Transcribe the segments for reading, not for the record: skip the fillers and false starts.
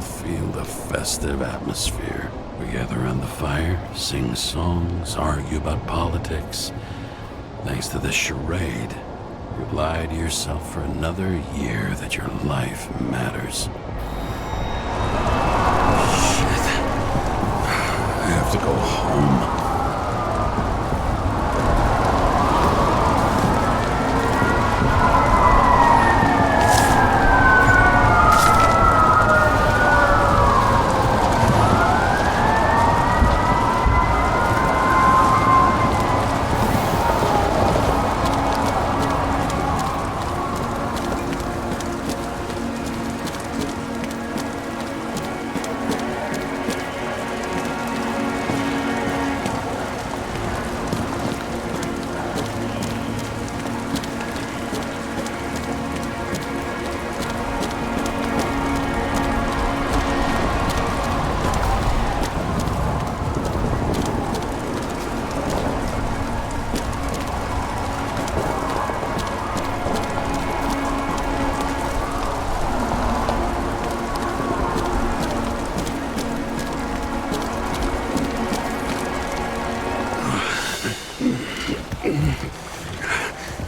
feel the festive atmosphere. We gather around the fire, sing songs, argue about politics. Thanks to this charade, you've lied to yourself for another year that your life matters. Shit. I have to go home.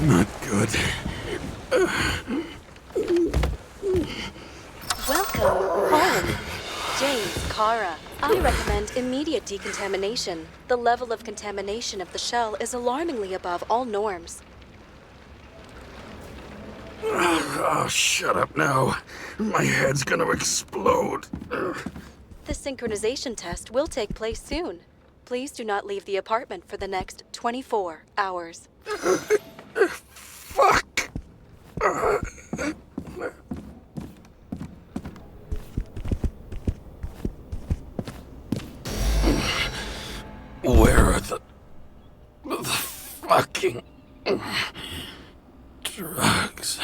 Not good. Welcome home, James Karra. I recommend immediate decontamination. The level of contamination of the shell is alarmingly above all norms. Oh, shut up now. My head's gonna explode. The synchronization test will take place soon. Please do not leave the apartment for the next 24 hours. Fuck! Where are the fucking drugs?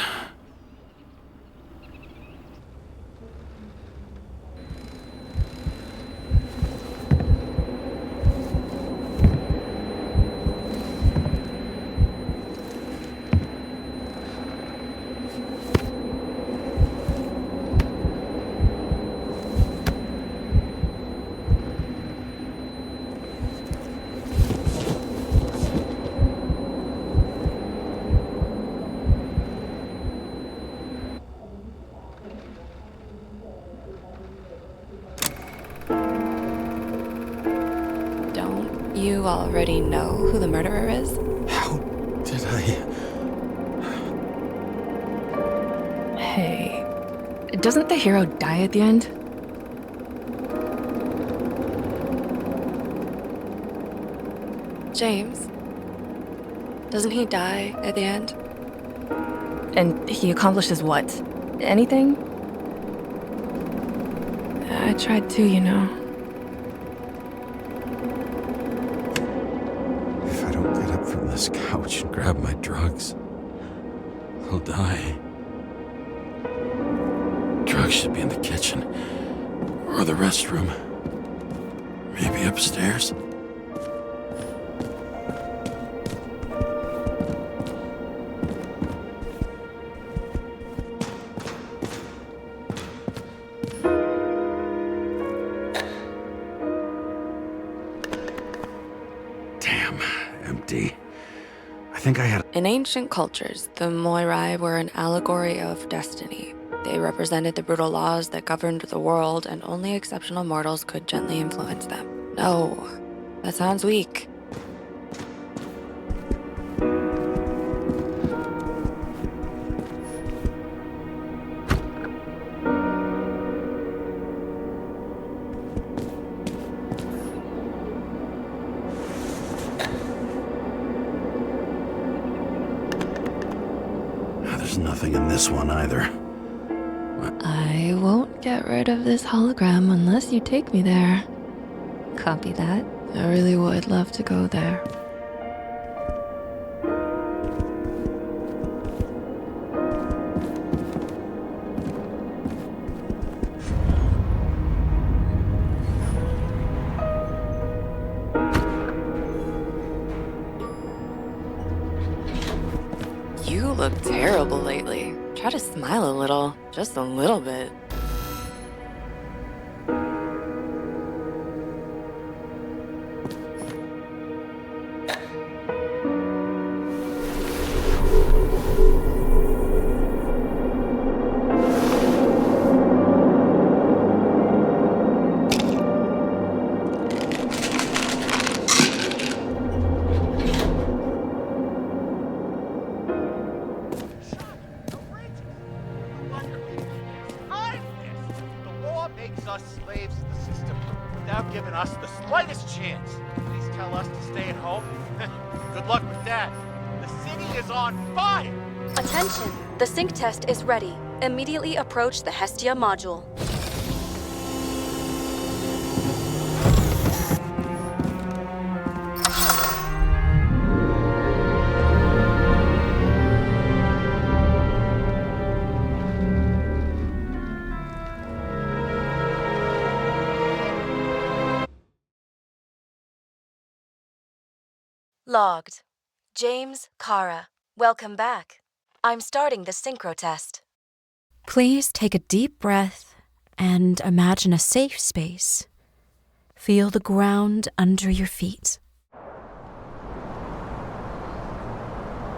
You already know who the murderer is? How did I... Hey, doesn't the hero die at the end? James, doesn't he die at the end? And he accomplishes what? Anything? I tried to, you know. If I don't get up from this couch and grab my drugs, I'll die. Drugs should be in the kitchen. Or the restroom. Maybe upstairs. Damn, empty. I think I had... In ancient cultures, the Moirai were an allegory of destiny. They represented the brutal laws that governed the world, and only exceptional mortals could gently influence them. No, that sounds weak. There's nothing in this one either. I won't get rid of this hologram unless you take me there. Copy that. I really would love to go there. You look terrible lately. Try to smile a little, just a little bit. home. Good luck with that. The city is on fire! Attention! The sync test is ready. Immediately approach the Hestia module. Logged. James Karra. Welcome back. I'm starting the synchro test. Please take a deep breath and imagine a safe space. Feel the ground under your feet.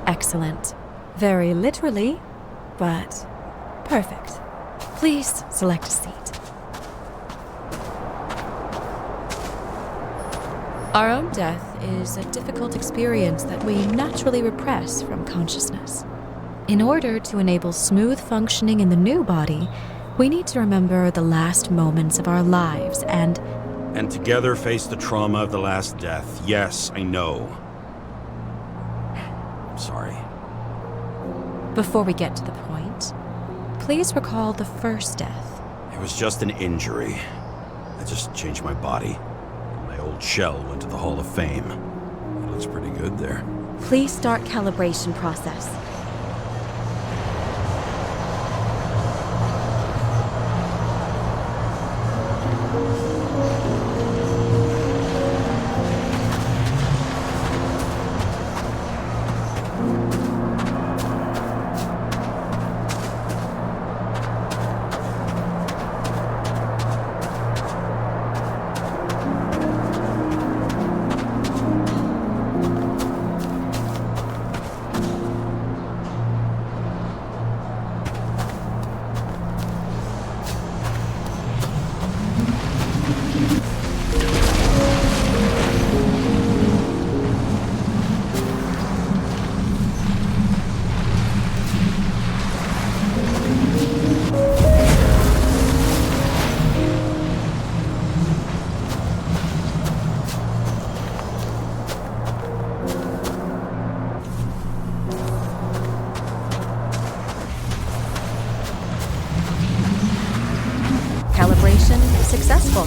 Excellent. Very literally, but perfect. Please select a seat. Our own death is a difficult experience that we naturally repress from consciousness. In order to enable smooth functioning in the new body, we need to remember the last moments of our lives and together face the trauma of the last death. Yes, I know. I'm sorry. Before we get to the point, please recall the first death. It was just an injury. I just changed my body. My old shell went to the Hall of Fame. It looks pretty good there. Please start calibration process. Calibration successful.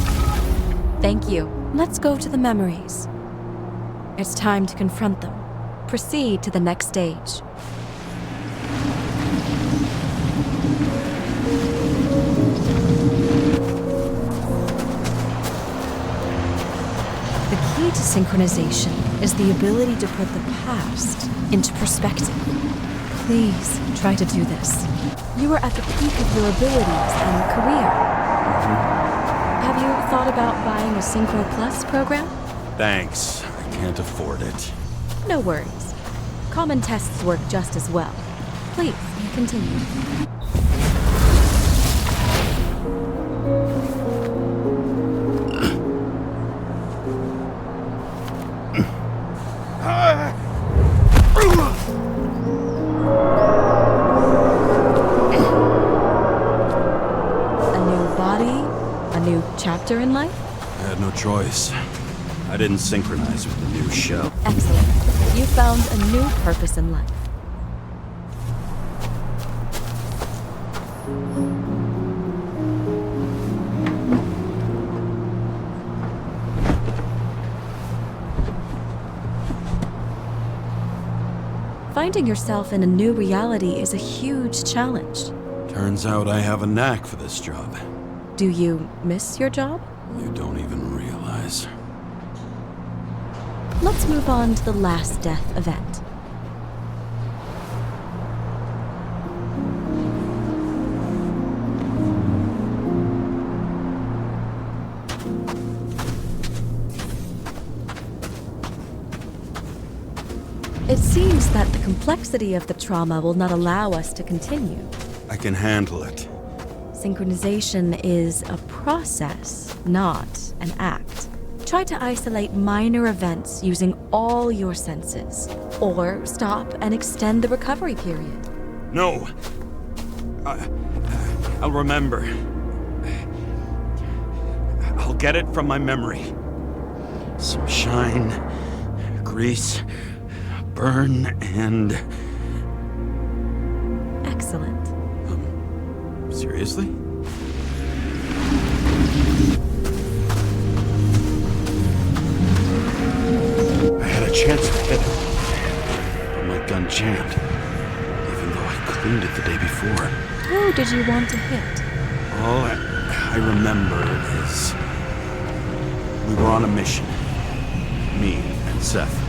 Thank you. Let's go to the memories. It's time to confront them. Proceed to the next stage. The key to synchronization is the ability to put the past into perspective. Please try to do this. You are at the peak of your abilities and career. Have you thought about buying a Synchro Plus program? Thanks. I can't afford it. No worries. Common tests work just as well. Please, continue. Chapter in life? I had no choice. I didn't synchronize with the new shell. Excellent. You found a new purpose in life. Finding yourself in a new reality is a huge challenge. Turns out I have a knack for this job. Do you miss your job? You don't even realize. Let's move on to the last death event. It seems that the complexity of the trauma will not allow us to continue. I can handle it. Synchronization is a process, not an act. Try to isolate minor events using all your senses, or stop and extend the recovery period. No! I'll remember. I'll get it from my memory. Some shine, grease, burn, and... Excellent. Seriously? I had a chance to hit it, but my gun jammed, even though I cleaned it the day before. Who did you want to hit? All I remember is we were on a mission, me and Seth.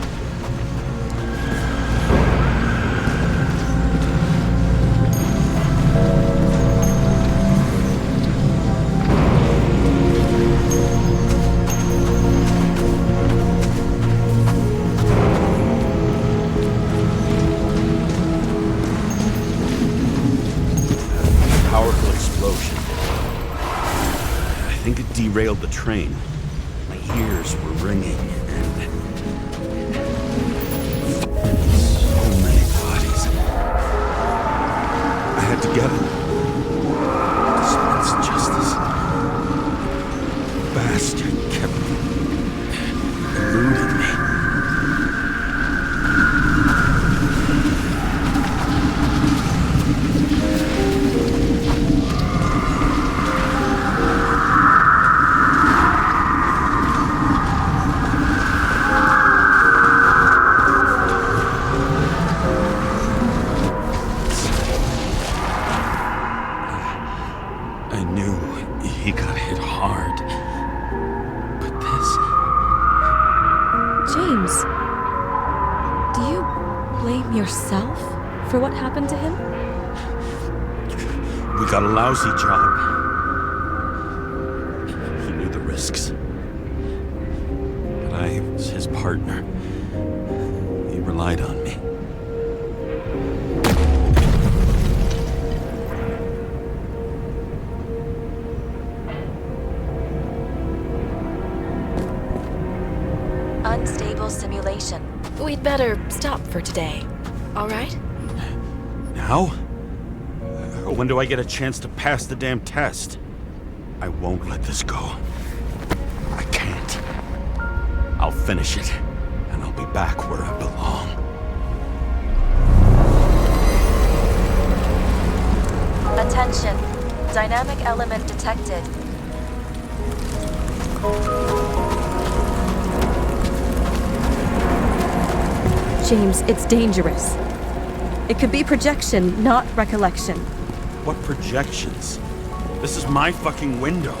Powerful explosion. I think it derailed the train. My ears were ringing, and so many bodies. I had to get it. Dispense justice. Bastard kept eluding me. I knew he got hit hard. But this... James, do you blame yourself for what happened to him? We got a lousy job. He knew the risks. But I was his partner. He relied on me. Unstable simulation. We'd better stop for today. All right? Now? When do I get a chance to pass the damn test? I won't let this go. I can't. I'll finish it, and I'll be back where I belong. Attention. Dynamic element detected. James, it's dangerous. It could be projection, not recollection. What projections? This is my fucking window.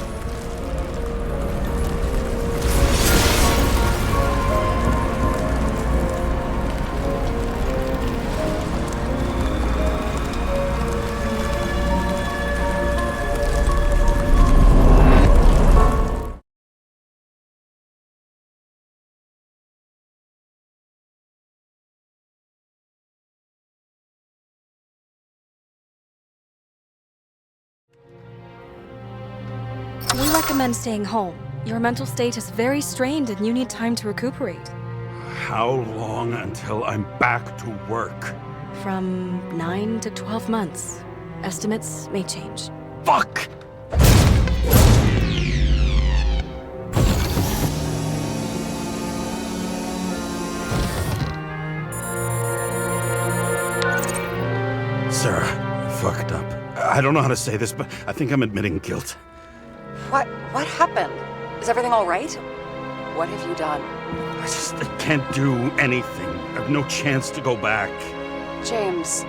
We recommend staying home. Your mental state is very strained and you need time to recuperate. How long until I'm back to work? From 9 to 12 months. Estimates may change. Fuck! Sarah, I fucked up. I don't know how to say this, but I think I'm admitting guilt. What happened? Is everything all right? What have you done? I can't do anything. I have no chance to go back. James,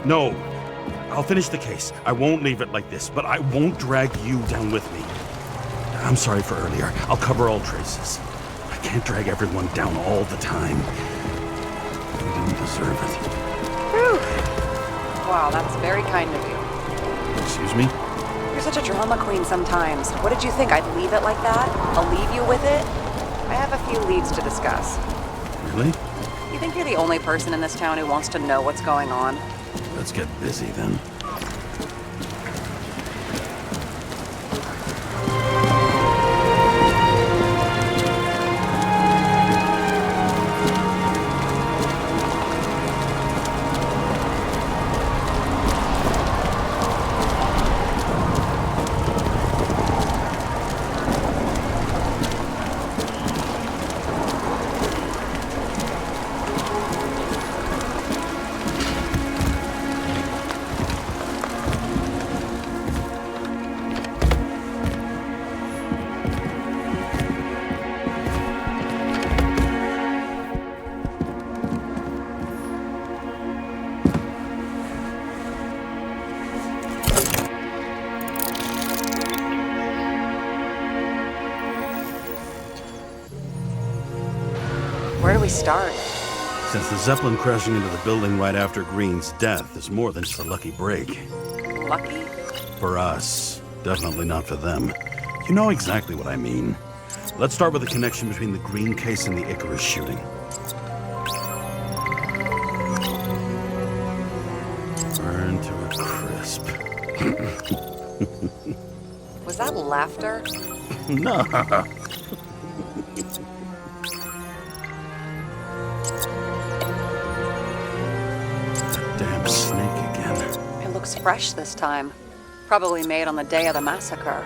No. I'll finish the case. I won't leave it like this, but I won't drag you down with me. I'm sorry for earlier. I'll cover all traces. I can't drag everyone down all the time. You didn't deserve it. whew. Wow, that's very kind of you. Excuse me? You're such a drama queen sometimes. What did you think? I'd leave it like that? I'll leave you with it? I have a few leads to discuss. Really? You think you're the only person in this town who wants to know what's going on? Let's get busy then. Where do we start? Since the Zeppelin crashing into the building right after Green's death is more than just a lucky break. Lucky? For us. Definitely not for them. You know exactly what I mean. Let's start with the connection between the Green case and the Icarus shooting. Burn to a crisp. Was that laughter? No. That damn snake again. It looks fresh this time. Probably made on the day of the massacre.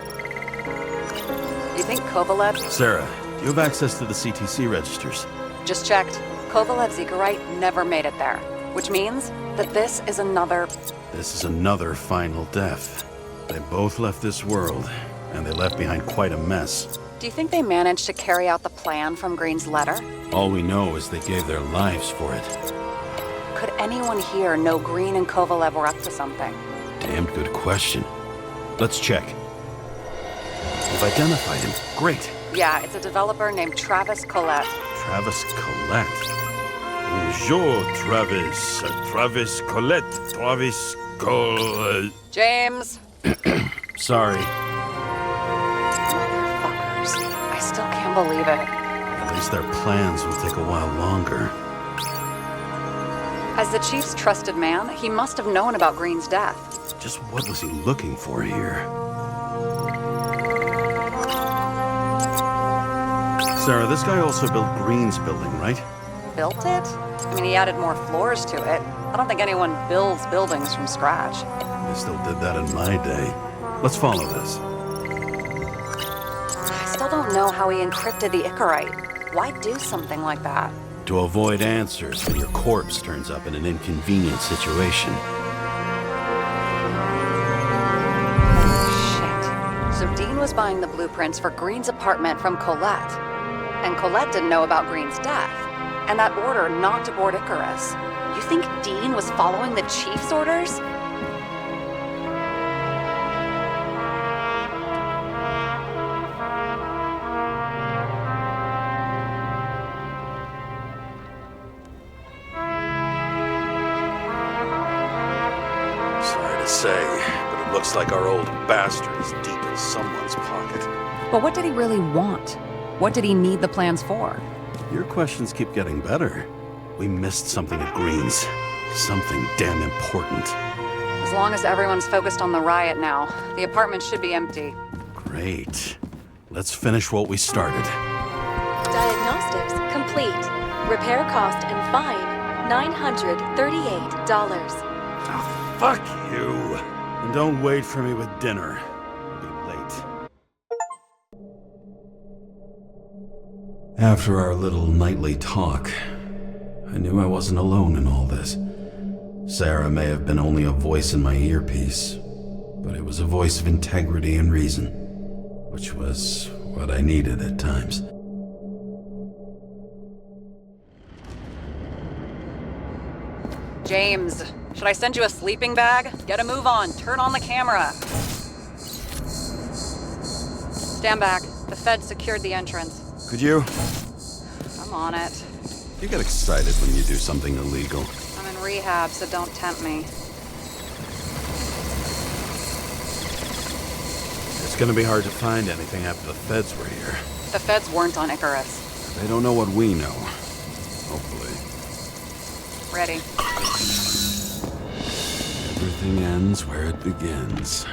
You think Kovalev... Sarah, do you have access to the CTC registers? Just checked. Kovalev's Icarite never made it there. Which means that this is another... This is another final death. They both left this world, and they left behind quite a mess. Do you think they managed to carry out the plan from Green's letter? All we know is they gave their lives for it. Could anyone here know Green and Kovalev were up to something? Damned good question. Let's check. You've identified him. Great. Yeah, it's a developer named Travis Collette. Travis Collette. Bonjour, Travis. Travis Collette. Travis Collette. James! Sorry. Motherfuckers. I still can't believe it. At least their plans will take a while longer. As the chief's trusted man, he must have known about Green's death. Just what was he looking for here? Sarah, this guy also built Green's building, right? Built it? I mean, he added more floors to it. I don't think anyone builds buildings from scratch. They still did that in my day. Let's follow this. I still don't know how he encrypted the Icarite. Why do something like that? To avoid answers when your corpse turns up in an inconvenient situation. Shit. So Dean was buying the blueprints for Green's apartment from Collette. And Collette didn't know about Green's death. And that order not to board Icarus. You think Dean was following the chief's orders? Sorry to say, but it looks like our old bastard is deep in someone's pocket. But what did he really want? What did he need the plans for? Your questions keep getting better. We missed something at Green's. Something damn important. As long as everyone's focused on the riot now, the apartment should be empty. Great. Let's finish what we started. Diagnostics complete. Repair cost and fine $938. Oh, fuck you! And don't wait for me with dinner. I'll be late. After our little nightly talk, I knew I wasn't alone in all this. Sarah may have been only a voice in my earpiece, but it was a voice of integrity and reason, which was what I needed at times. James, should I send you a sleeping bag? Get a move on. Turn on the camera. Stand back. The Fed secured the entrance. Could you? I'm on it. You get excited when you do something illegal. I'm in rehab, so don't tempt me. It's gonna be hard to find anything after the feds were here. The Feds weren't on Icarus. They don't know what we know. Hopefully. Ready. Everything ends where it begins.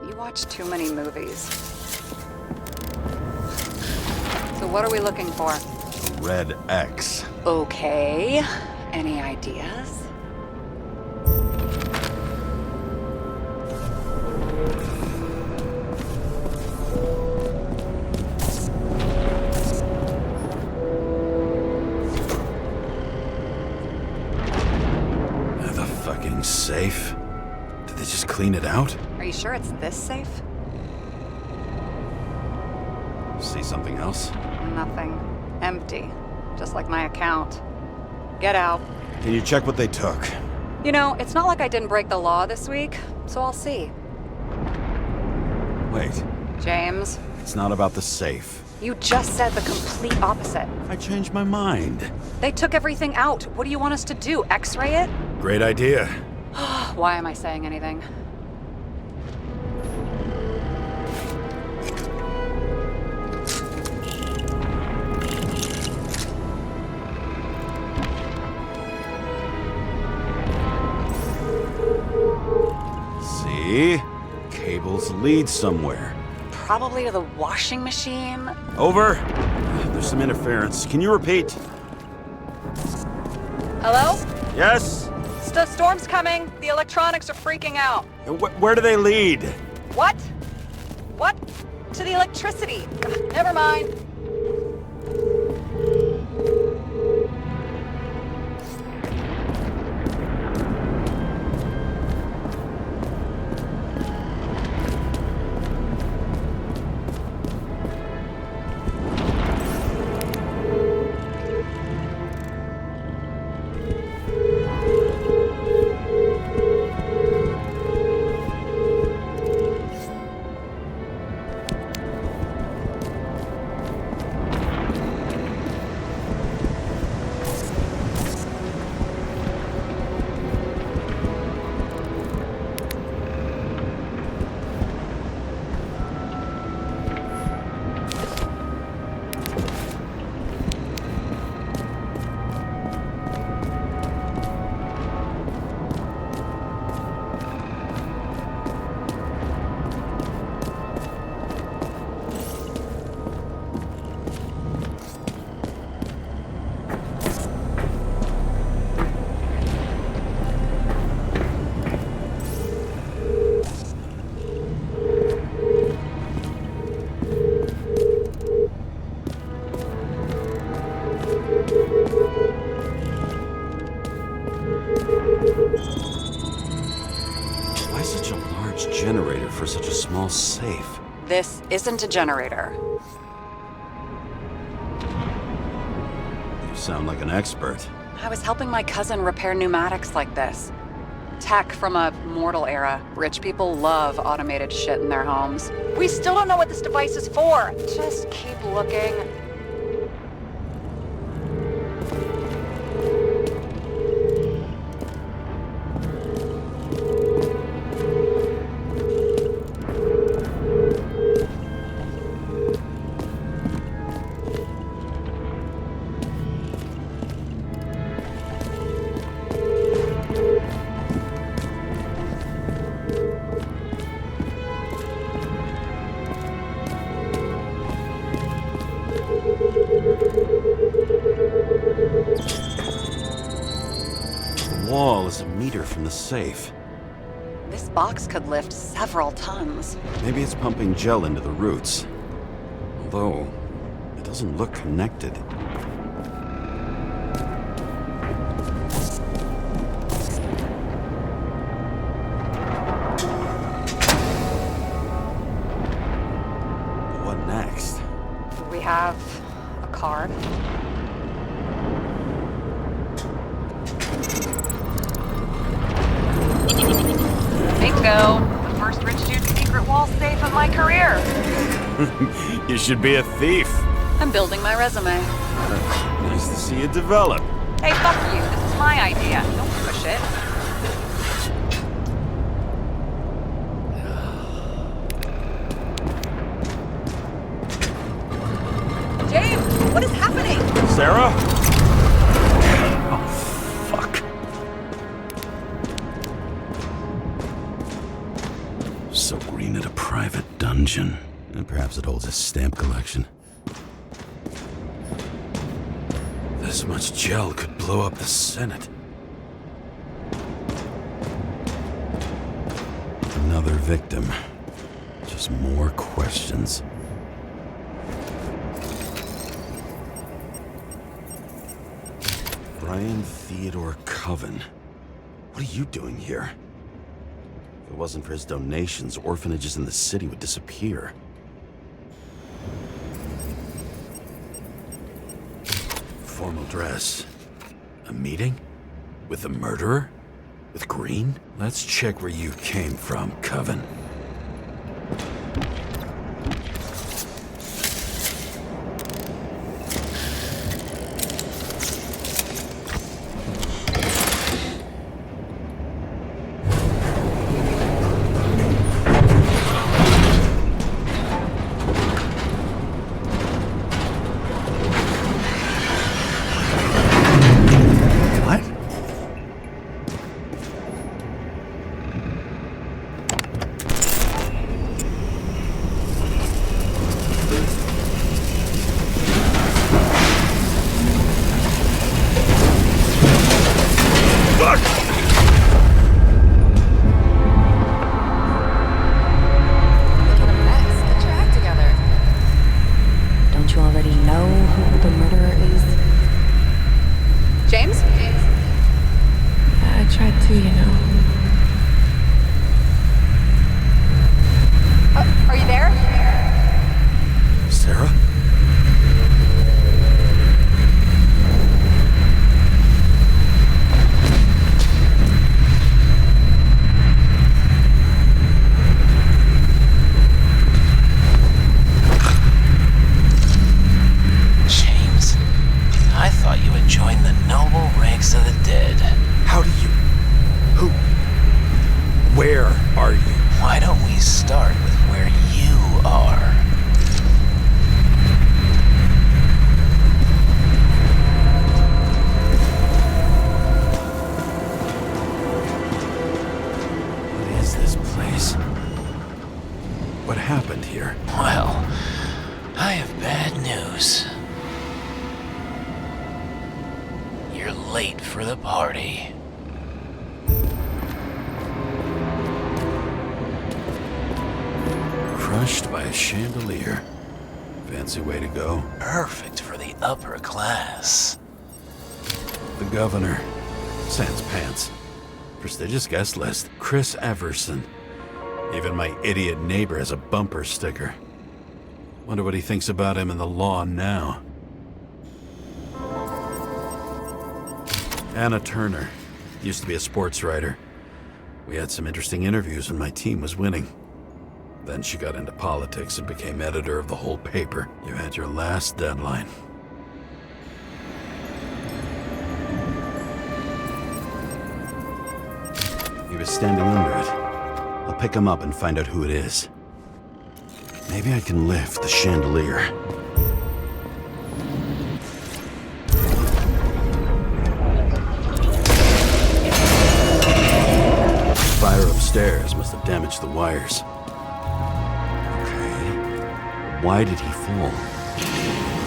You watch too many movies. So what are we looking for? Red X. Okay. Any ideas? The fucking safe? Did they just clean it out? Are you sure it's this safe? See something else? Nothing. Empty. Just like my account. Get out. Can you check what they took? You know, it's not like I didn't break the law this week, so I'll see. Wait, James? it's not about the safe. You just said the complete opposite. I changed my mind. They took everything out. What do you want us to do? X-ray it? Great idea. Why am I saying anything? See? Cables lead somewhere. Probably to the washing machine. Over. There's some interference. Can you repeat? Hello? Yes? Storm's coming. The electronics are freaking out. Where do they lead? What? What? To the electricity. Ugh, never mind. Why such a large generator for such a small safe? This isn't a generator. You sound like an expert. I was helping my cousin repair pneumatics like this. Tech from a mortal era. Rich people love automated shit in their homes. We still don't know what this device is for. Just keep looking. The wall is a meter from the safe. This box could lift several tons. Maybe it's pumping gel into the roots. Although, it doesn't look connected. What next? We have a card. Bingo! The first rich dude's secret wall safe of my career. You should be a thief. I'm building my resume. Nice to see you develop. Hey, fuck you. This is my idea. Don't push it. James, what is happening? Sarah? Oh, fuck. So Green at a private dungeon. And perhaps it holds a stamp collection. This much gel could blow up the Senate. Another victim. Just more questions. Brian Theodore Coven. What are you doing here? If it wasn't for his donations, orphanages in the city would disappear. Formal dress. A meeting? With the murderer? With Green? Let's check where you came from, Coven. You're late for the party. Crushed by a chandelier. Fancy way to go. Perfect for the upper class. The governor. Sans pants. Prestigious guest list. Chris Everson. Even my idiot neighbor has a bumper sticker. Wonder what he thinks about him and the law now. Anna Turner. Used to be a sports writer. We had some interesting interviews when my team was winning. Then she got into politics and became editor of the whole paper. You had your last deadline. He was standing under it. I'll pick him up and find out who it is. Maybe I can lift the chandelier. Fire upstairs must have damaged the wires. Why did he fall?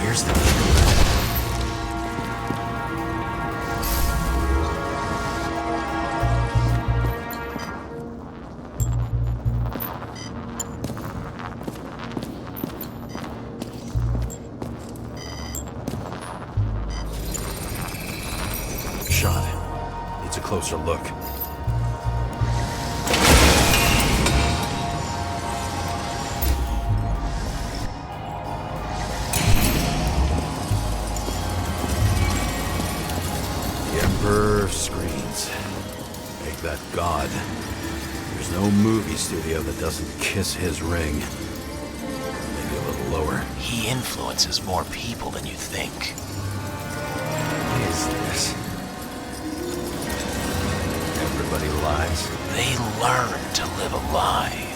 Where's the killer? Shot. Needs a closer look. Screens. Make that God. There's no movie studio that doesn't kiss his ring. Maybe a little lower. He influences more people than you think. What is this? Everybody lies. They learn to live a lie.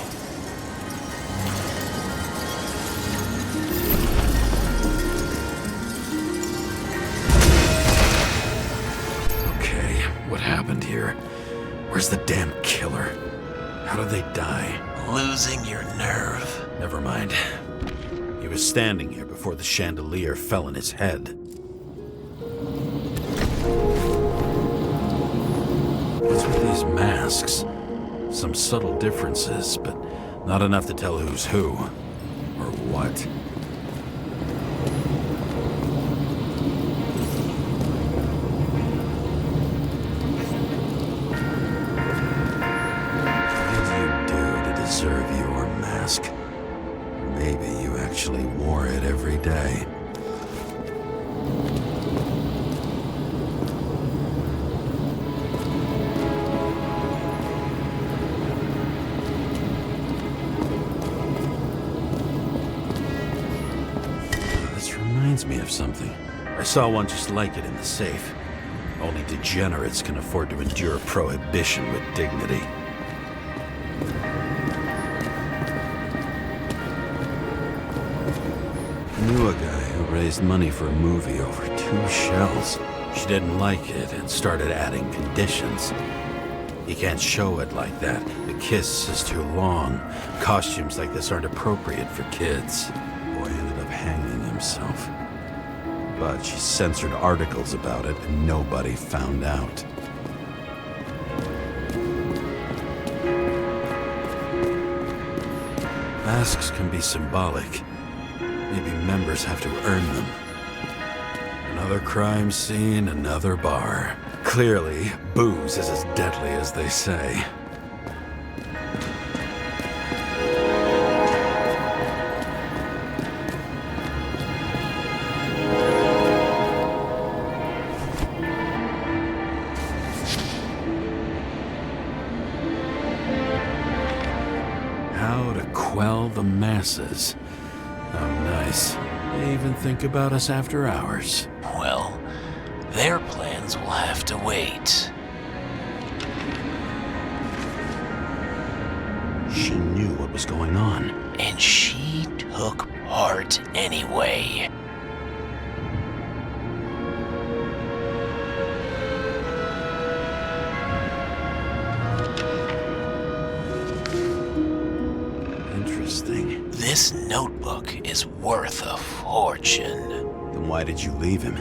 What happened here? Where's the damn killer? How did they die? Losing your nerve. Never mind. He was standing here before the chandelier fell on his head. What's with these masks? Some subtle differences, but not enough to tell who's who. Or what. Deserve your mask. Maybe you actually wore it every day. This reminds me of something. I saw one just like it in the safe. Only degenerates can afford to endure prohibition with dignity. I knew a guy who raised money for a movie over 2 shells. She didn't like it and started adding conditions. You can't show it like that. The kiss is too long. Costumes like this aren't appropriate for kids. Boy ended up hanging himself. But she censored articles about it and nobody found out. Masks can be symbolic. Maybe members have to earn them. Another crime scene, another bar. Clearly, booze is as deadly as they say. How to quell the masses. How nice. They even think about us after hours. Well, their plans will have to wait. She knew what was going on. And she took part anyway. Interesting. This notebook is worth a fortune. Then why did you leave him?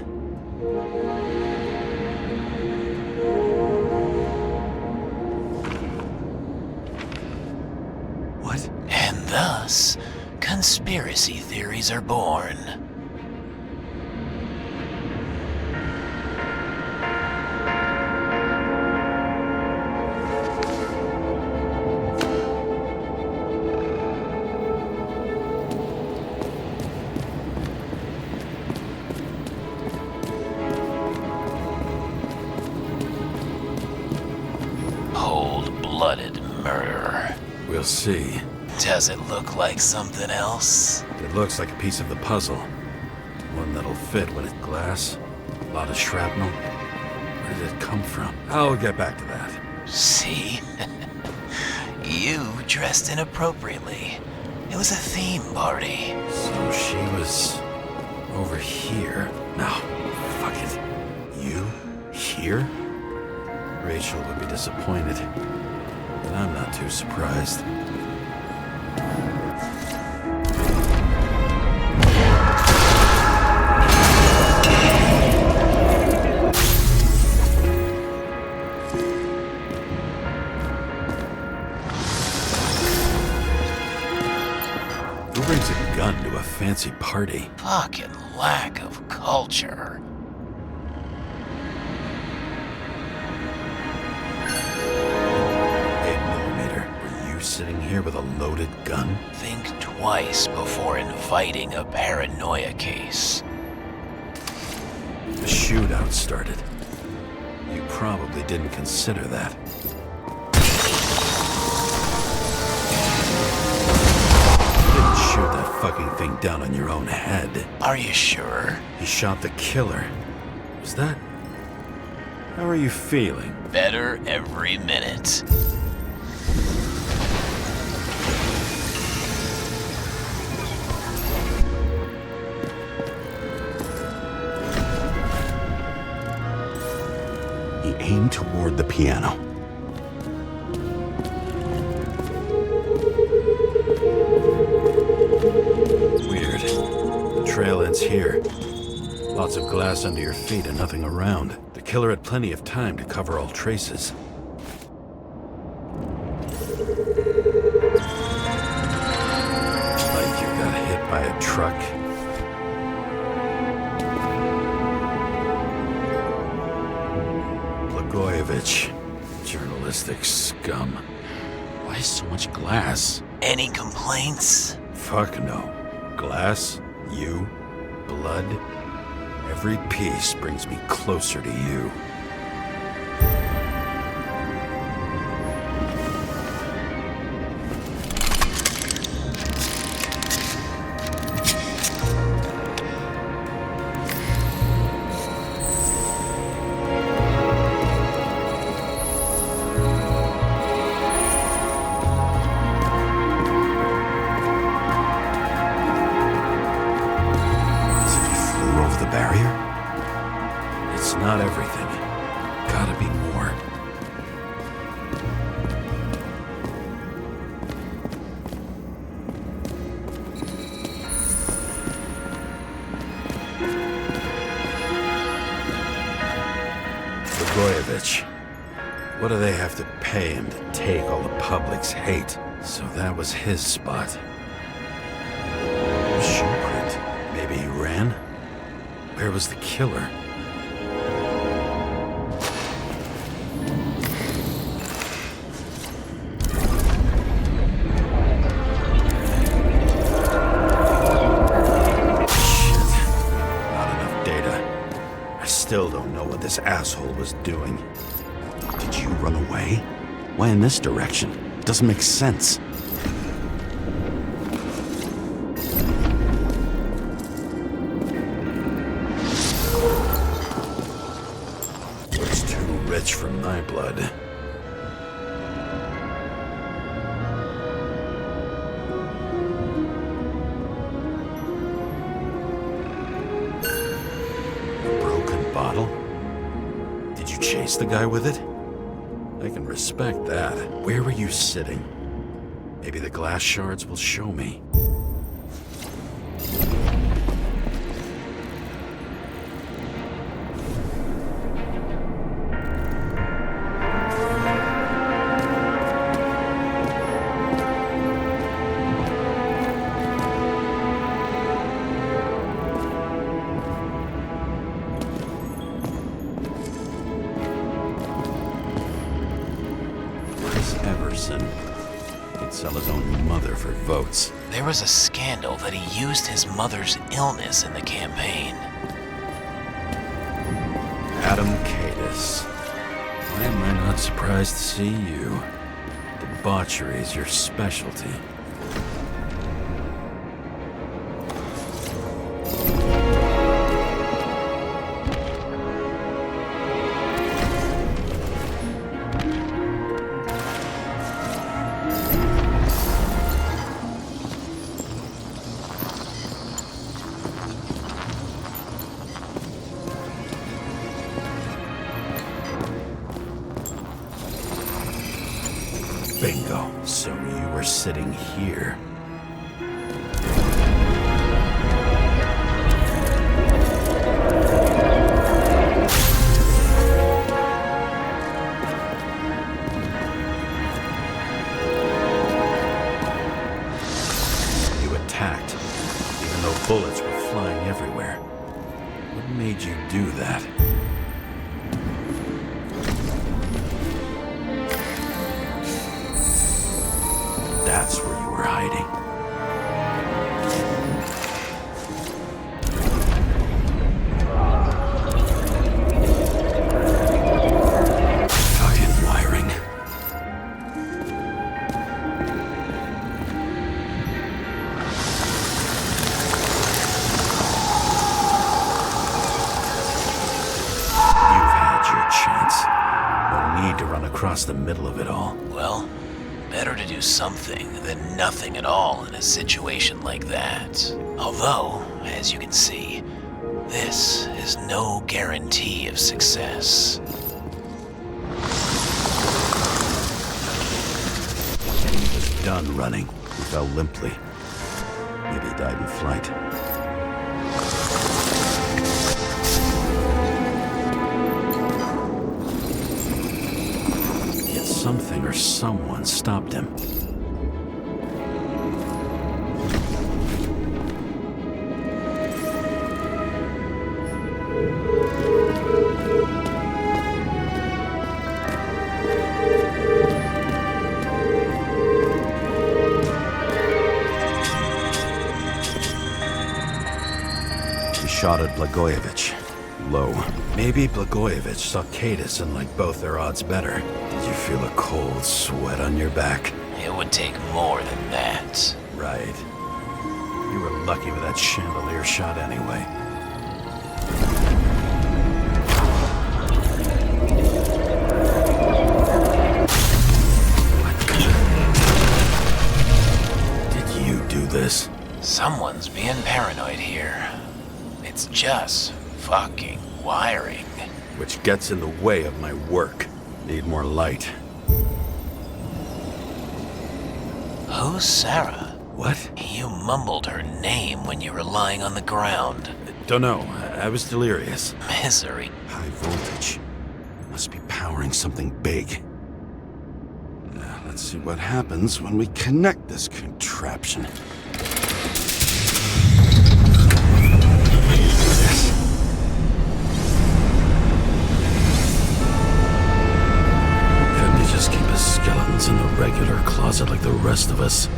conspiracy theories are born. Cold-blooded murder. We'll see. Does it look like something else? It looks like a piece of the puzzle. One that'll fit when it's glass. A lot of shrapnel. Where did it come from? I'll get back to that. See? You dressed inappropriately. It was a theme party. So she was over here. No, fuck it. You? Here? Rachel would be disappointed. And I'm not too surprised. Who brings a gun to a fancy party? Fucking lack of culture. 8mm. Were you sitting here with a loaded gun? Think twice before inviting a paranoia case. The shootout started. You probably didn't consider that. You didn't shoot that fucking thing down on your own head. Are you sure? You shot the killer. Was that... How are you feeling? Better every minute. He aimed toward the piano. Weird. The trail ends here. Lots of glass under your feet and nothing around. The killer had plenty of time to cover all traces. Like you got hit by a truck. Blagojevich. Journalistic scum. Why so much glass? Any complaints? Fuck no. Glass, you, blood. Every piece brings me closer to you. Not everything. Gotta be more. Blagojevich. What do they have to pay him to take all the public's hate? So that was his spot. Shoe print. Maybe he ran? Where was the killer? Still don't know what this asshole was doing. Did you run away? Why in this direction? It doesn't make sense. Looks too rich for my blood. Bottle? Did you chase the guy with it? I can respect that. Where were you sitting? Maybe the glass shards will show me. person. He'd sell his own mother for votes. There was a scandal that he used his mother's illness in the campaign. Adam Cadis. Why am I not surprised to see you? Debauchery is your specialty. Bingo. So you were sitting here. You attacked, even though bullets were flying everywhere. What made you do that? That's where you were hiding. Fucking wiring. You've had your chance. No need to run across the middle of it all. Well, better to do something than nothing at all in a situation like that. Although, as you can see, this is no guarantee of success. He was done running. He fell limply. Maybe he died in flight. Yet something or someone stopped him. He shot at Blagojevich. Low. Maybe Blagojevich saw Cadis and liked both their odds better. Did you feel a cold sweat on your back? It would take more than that. Right. You were lucky with that chandelier shot anyway. Did you do this? Someone's being paranoid here. It's just fucking wiring. Which gets in the way of my work. Need more light. Who's Sara? What? You mumbled her name when you were lying on the ground. Don't know. I was delirious. Misery. High voltage. Must be powering something big. Now, let's see what happens when we connect this contraption. Couldn't he just keep his skeletons in the regular closet like the rest of us?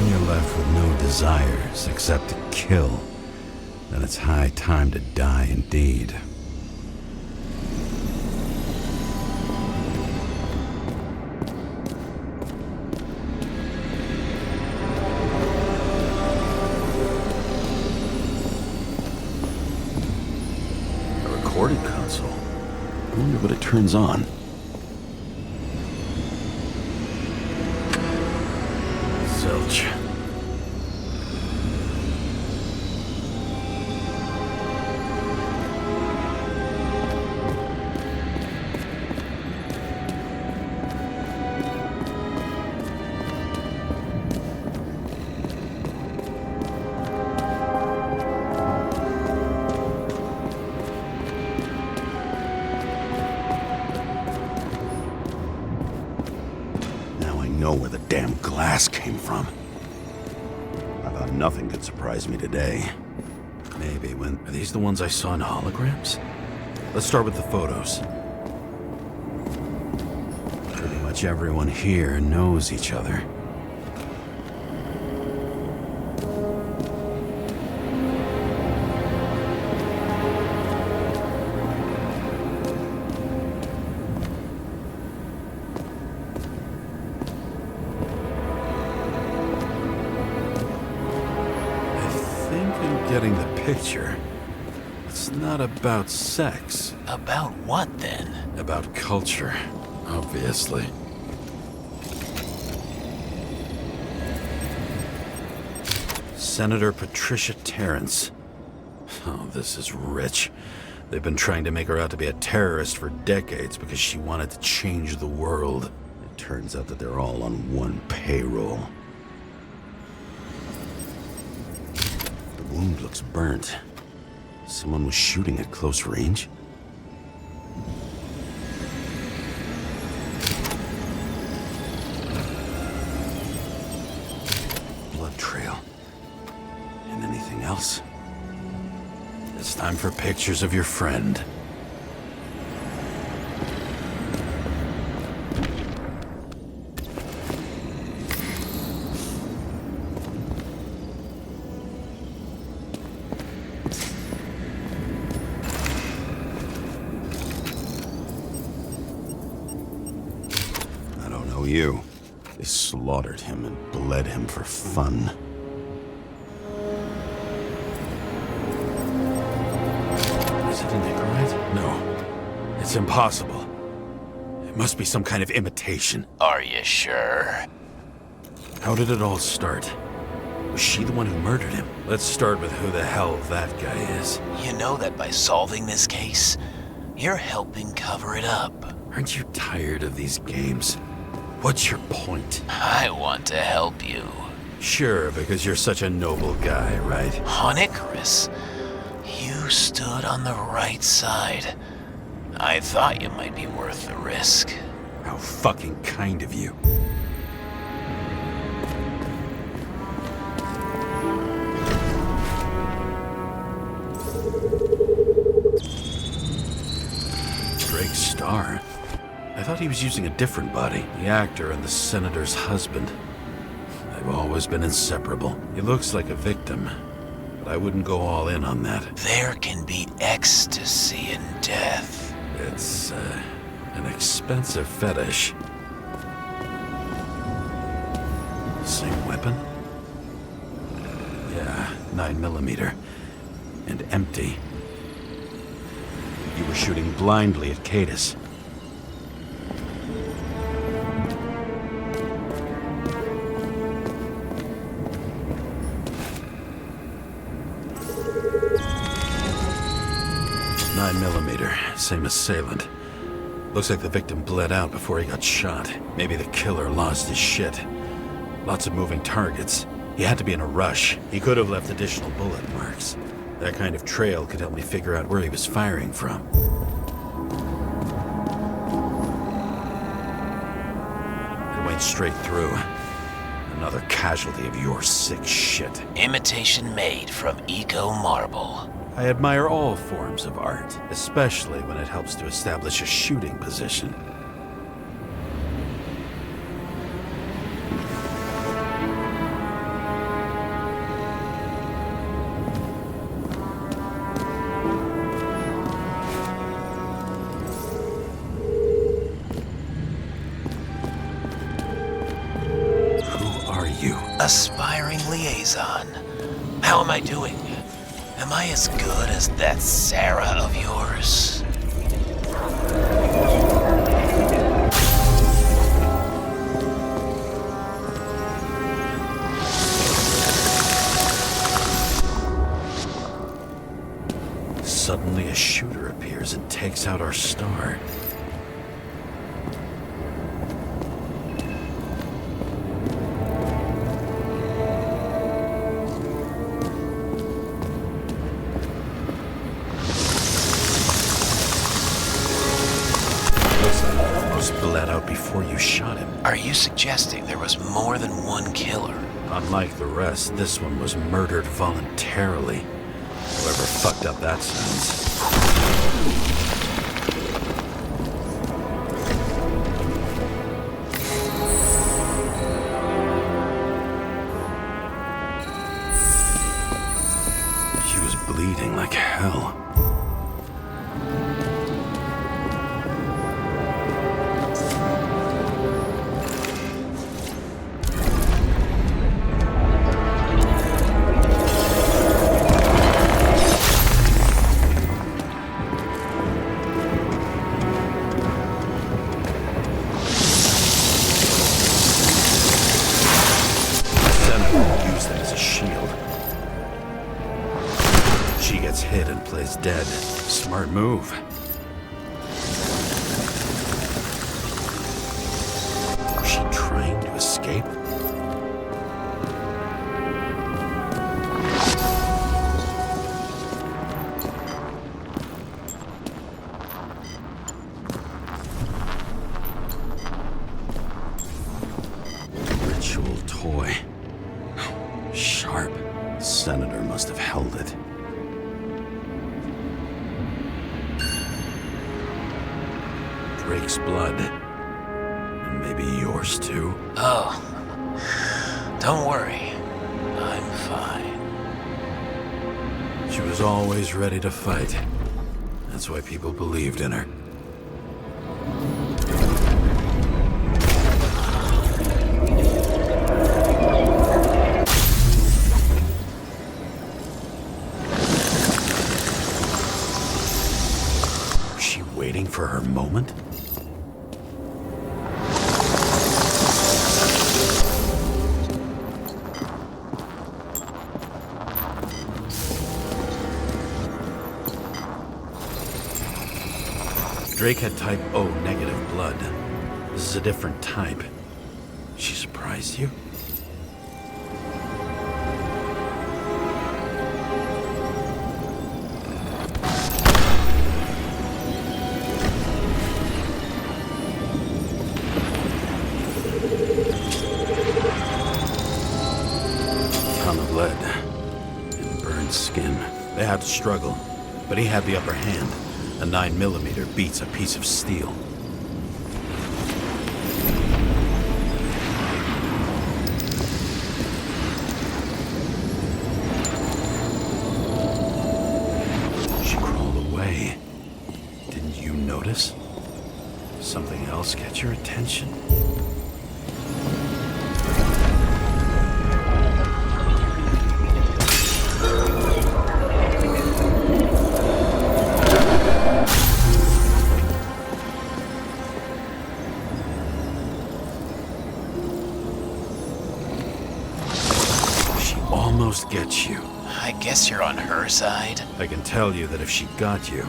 You're left with no desires except to kill. Then it's high time to die indeed. A recording console. I wonder what it turns on. Zilch. Now I know where the damn glass came from. I thought Thought nothing could surprise me today. Maybe when... Are these the ones I saw in holograms? Let's start with the photos. Pretty much everyone here knows each other. Getting the picture. It's not about sex. About what then? About culture, obviously. Senator Patricia Terrence. Oh, this is rich. They've been trying to make her out to be a terrorist for decades because she wanted to change the world. It turns out that they're all on one payroll. The wound looks burnt. Someone was shooting at close range? Blood trail. And anything else? It's time for pictures of your friend. You. They slaughtered him and bled him for fun. Is it a Nicorite? No. It's impossible. It must be some kind of imitation. Are you sure? How did it all start? Was she the one who murdered him? Let's start with who the hell that guy is. You know that by solving this case, you're helping cover it up. Aren't you tired of these games? What's your point? I want to help you. Sure, because you're such a noble guy, right? On Icarus, you stood on the right side. I thought you might be worth the risk. How fucking kind of you. Drake Starr? I thought he was using a different body. The actor and the senator's husband. They've always been inseparable. He looks like a victim, but I wouldn't go all in on that. There can be ecstasy in death. It's, an expensive fetish. Same weapon? Yeah, 9mm. And empty. You were shooting blindly at Cadus. Same assailant. Looks like the victim bled out before he got shot. Maybe the killer lost his shit. Lots of moving targets. He had to be in a rush. He could have left additional bullet marks. That kind of trail could help me figure out where he was firing from. It went straight through. Another casualty of your sick shit. Imitation made from eco marble. I admire all forms of art, especially when it helps to establish a shooting position. Who are you? Aspiring liaison. How am I doing? Am I as good as that Sara of yours? Suddenly a shooter appears and takes out our star. Bled out before you shot him. Are Are you suggesting there was more than one killer? Unlike the rest, this one was murdered voluntarily. However fucked up that sounds. She was bleeding like hell. Hit and plays dead. Smart move. Was she trying to escape? Ritual toy. Sharp. Senator must have held it. Drake's blood. And maybe yours too. Oh, don't worry. I'm fine. She was always ready to fight. That's why people believed in her. Was she waiting for her moment? Drake had type O negative blood. This is a different type. She surprised you? Ton of lead and burned skin. They had to struggle, but he had the upper hand. A 9mm beats a piece of steel. She crawled away. Didn't you notice? Something else catch your attention? Almost gets you. I guess you're on her side. I can tell you that if she got you,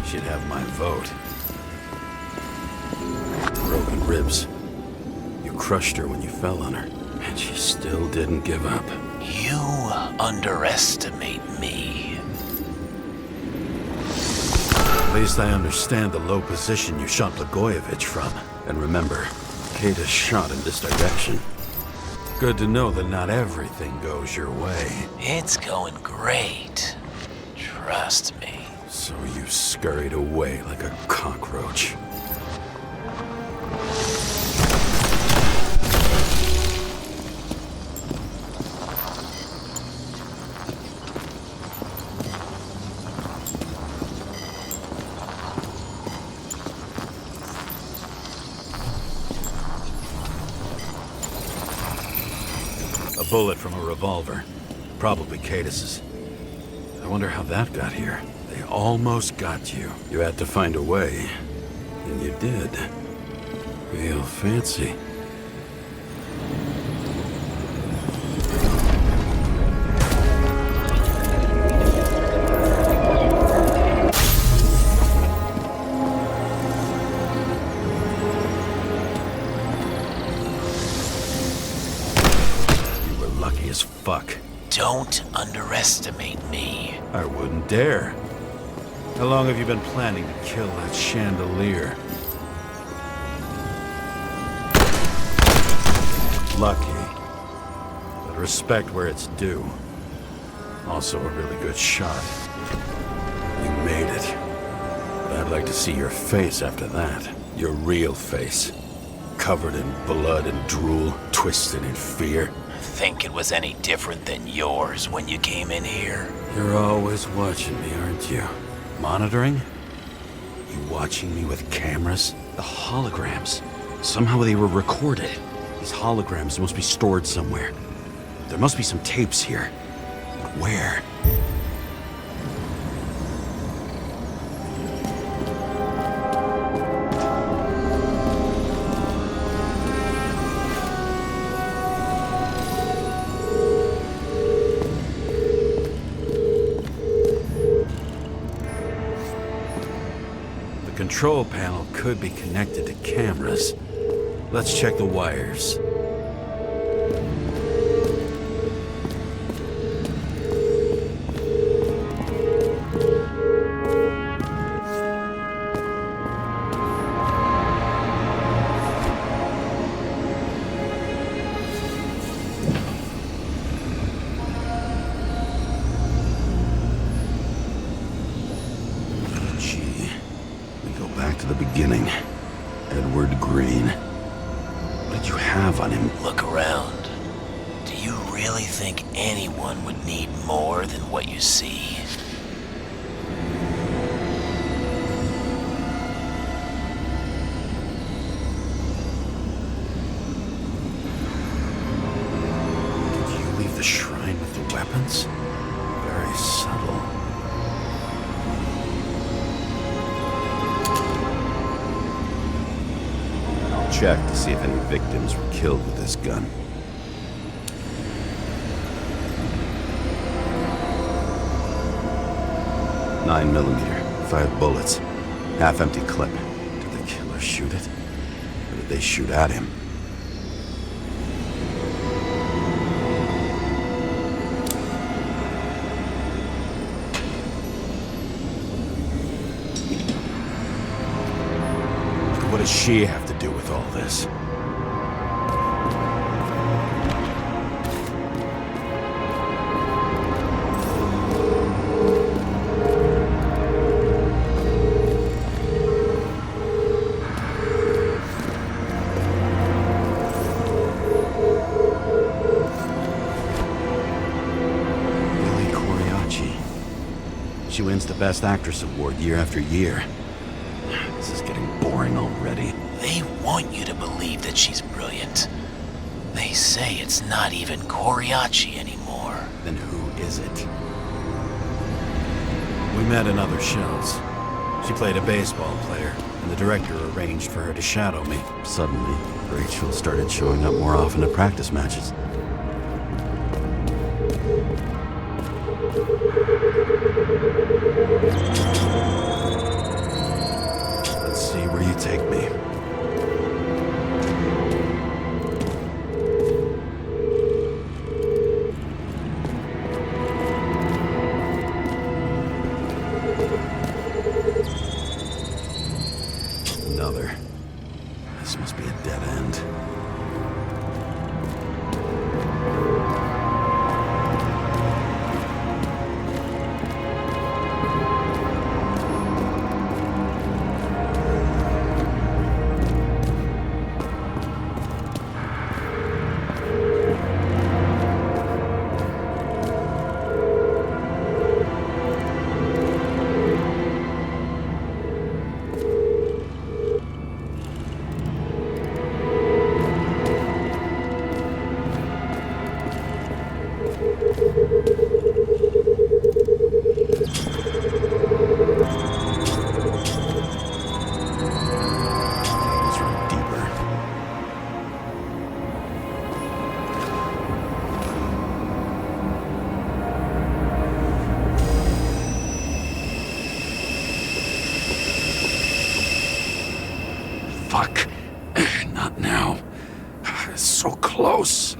she'd have my vote. Broken ribs. You crushed her when you fell on her, and she still didn't give up. You underestimate me. At least I understand the low position you shot Blagojevich from. And remember, Kata's shot in this direction. Good to know that not everything goes your way. It's going great. Trust me. So you scurried away like a cockroach. A bullet from a revolver. Probably Cadis's. I wonder how that got here. They almost got you. You had to find a way. And you did. Real fancy. As fuck. Don't underestimate me. I wouldn't dare. How long have you been planning to kill that chandelier? Lucky, but respect where it's due. Also a really good shot. You made it. But I'd like to see your face after that. Your real face. Covered in blood and drool, twisted in fear. Think it was any different than yours when you came in here? You're always watching me, aren't you? Monitoring? You watching me with cameras? The holograms. Somehow they were recorded. These holograms must be stored somewhere. There must be some tapes here. But where? The control panel could be connected to cameras. Let's check the wires. Gee, we go back to the beginning. Edward Green. What did you have on him? Look around. Do you really think anyone would need more than what you see? Did you leave the shrine with the weapons? Very subtle. I'll check to see if any victims were killed with this gun. .9mm, 5 bullets, half-empty clip. Did the killer shoot it? Or did they shoot at him? What does she have to do with all this? She wins the Best Actress award year after year. This is getting boring already. They want you to believe that she's brilliant. They say it's not even Coriaci anymore. Then who is it? We met in other shells. She played a baseball player, and the director arranged for her to shadow me. Suddenly, Rachel started showing up more often at practice matches. Let's see where you take me. Another. This must be a dead end. Fuck. Not now. It's so close.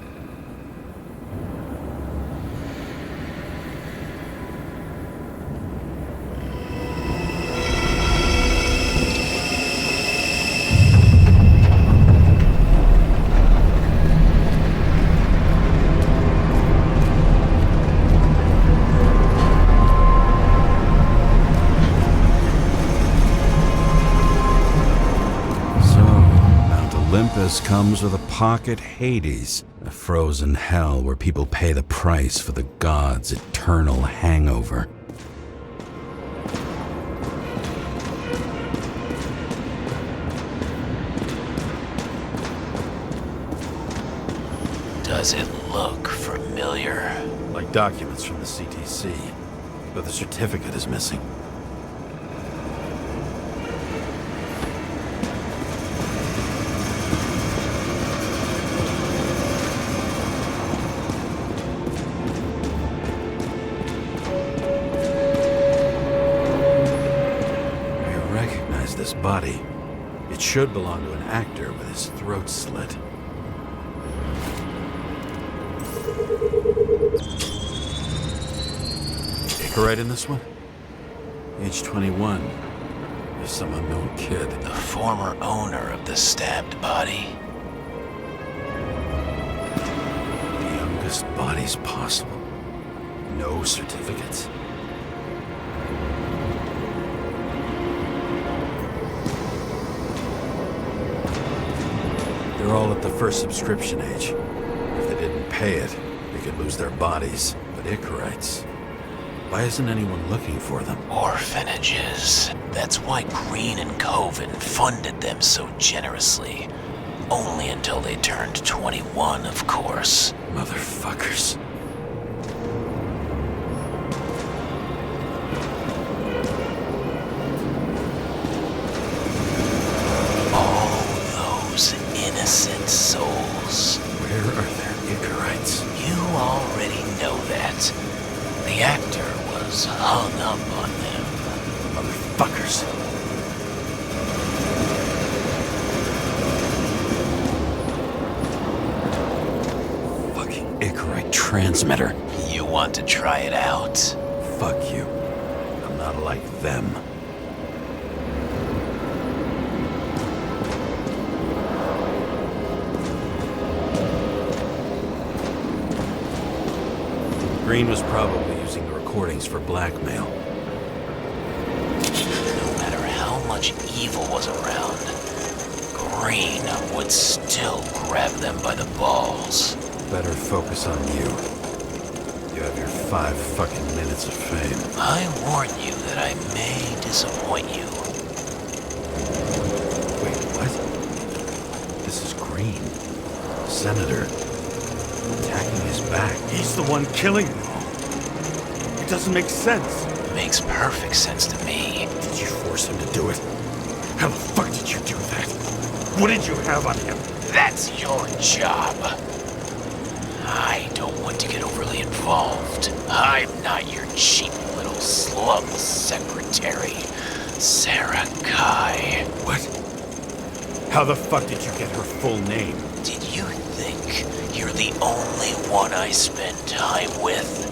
This comes with a pocket Hades, a frozen hell where people pay the price for the gods' eternal hangover. Does it look familiar? Like documents from the CTC, but the certificate is missing. We recognize this body. It should belong to an actor with his throat slit. Right in this one? Age 21. There's some unknown kid. The former owner of the stabbed body. The youngest bodies possible. No certificates. They're all at the first subscription age. If they didn't pay it, they could lose their bodies. But Icarites... Why isn't anyone looking for them? Orphanages. That's why Green and Coven funded them so generously. Only until they turned 21, of course. Motherfuckers. All those innocent souls. Where are their Icarites? You already know that. The actor was hung up on them. Motherfuckers. Fucking Icarite transmitter. You want to try it out? Fuck you. I'm not like them. Green was probably using the recordings for blackmail. No matter how much evil was around, Green would still grab them by the balls. Better focus on you. You have your 5 fucking minutes of fame. I warn you that I may disappoint you. Wait, what? This is Green. Senator. Attacking his back. He's the one killing them all. It doesn't make sense. Makes perfect sense to me. Did you force him to do it? How the fuck did you do that? What did you have on him? That's your job. I don't want to get overly involved. I'm not your cheap little slum secretary, Sara Kai. What? How the fuck did you get her full name? Did you think you're the only one I spend time with?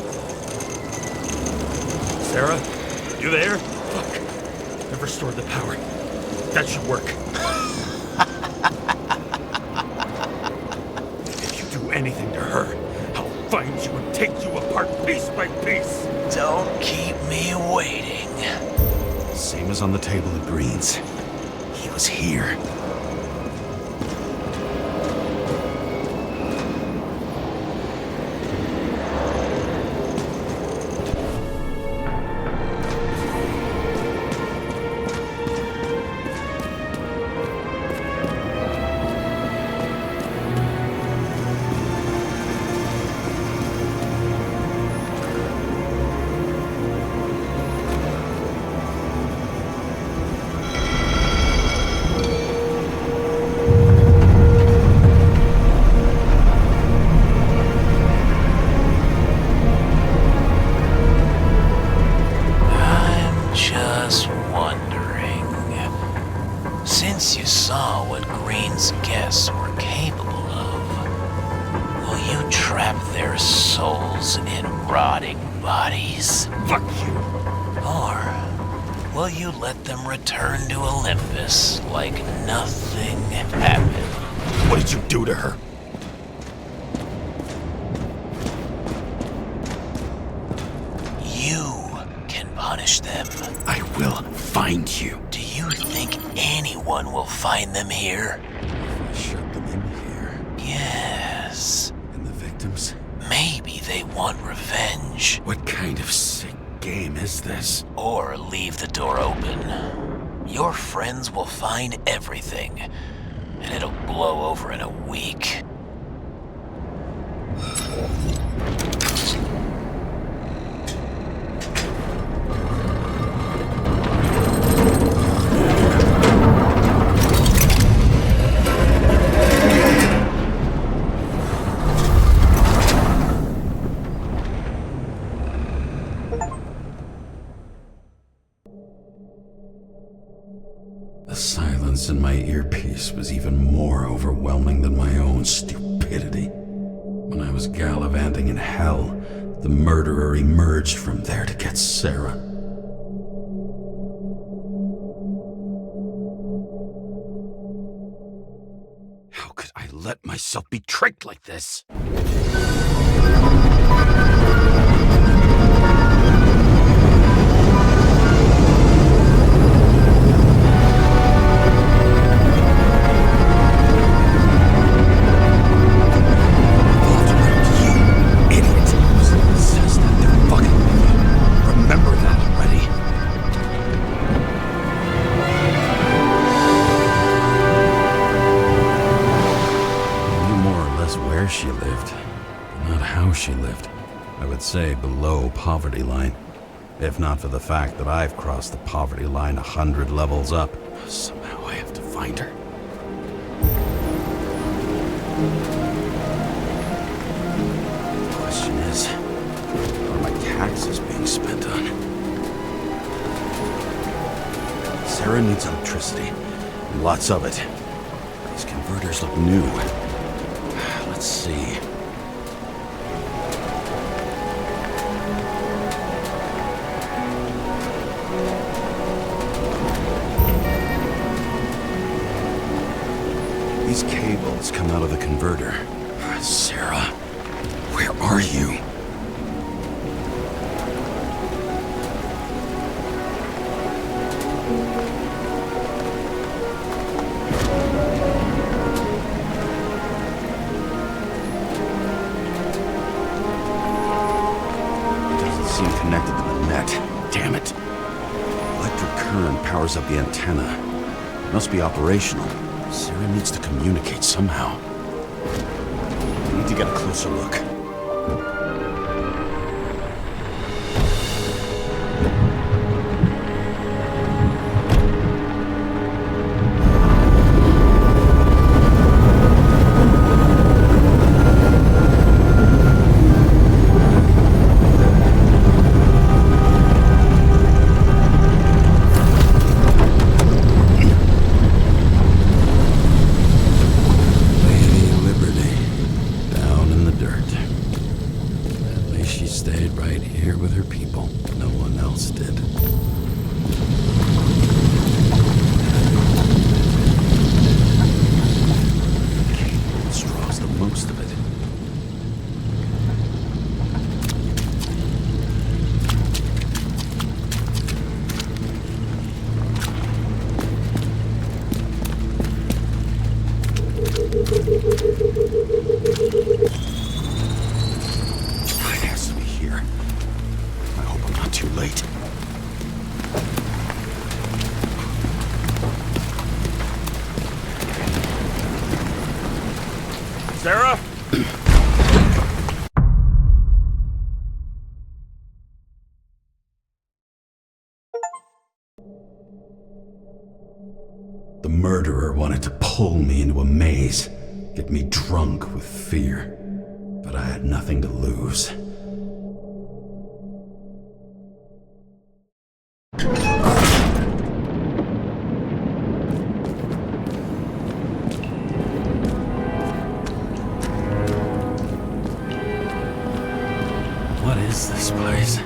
Sarah? You there? Fuck. I've restored the power. That should work. If you do anything to her, I'll find you and take you apart piece by piece. Don't keep me waiting. Same as on the table at Green's. He was here. Since you saw what Green's guests were capable of, will you trap their souls in rotting bodies? Fuck you! Or will you let them return to Olympus like nothing happened? What did you do to her? You can punish them. I will find you. Do you think anyone will find them here? If I shut them in revenge. What kind of sick game is this? Or leave the door open. Your friends will find everything, and it'll blow over in a week. The silence in my earpiece was even more overwhelming than my own stupidity. When I was gallivanting in hell, the murderer emerged from there to get Sara. How could I let myself be tricked like this? She lived, but not how she lived. I would say below poverty line. If not for the fact that I've crossed the poverty line 100 levels up. Somehow I have to find her. The question is, what are my taxes being spent on? Sara needs electricity, and lots of it. These converters look new. Let's see. These cables come out of the converter. Sara, where are you? Connected to the net. Damn it. Electric current powers up the antenna. It must be operational. Sara needs to communicate somehow. I need to get a closer look. Sara? The murderer wanted to pull me into a maze, get me drunk with fear. But I had nothing to lose. What is this place?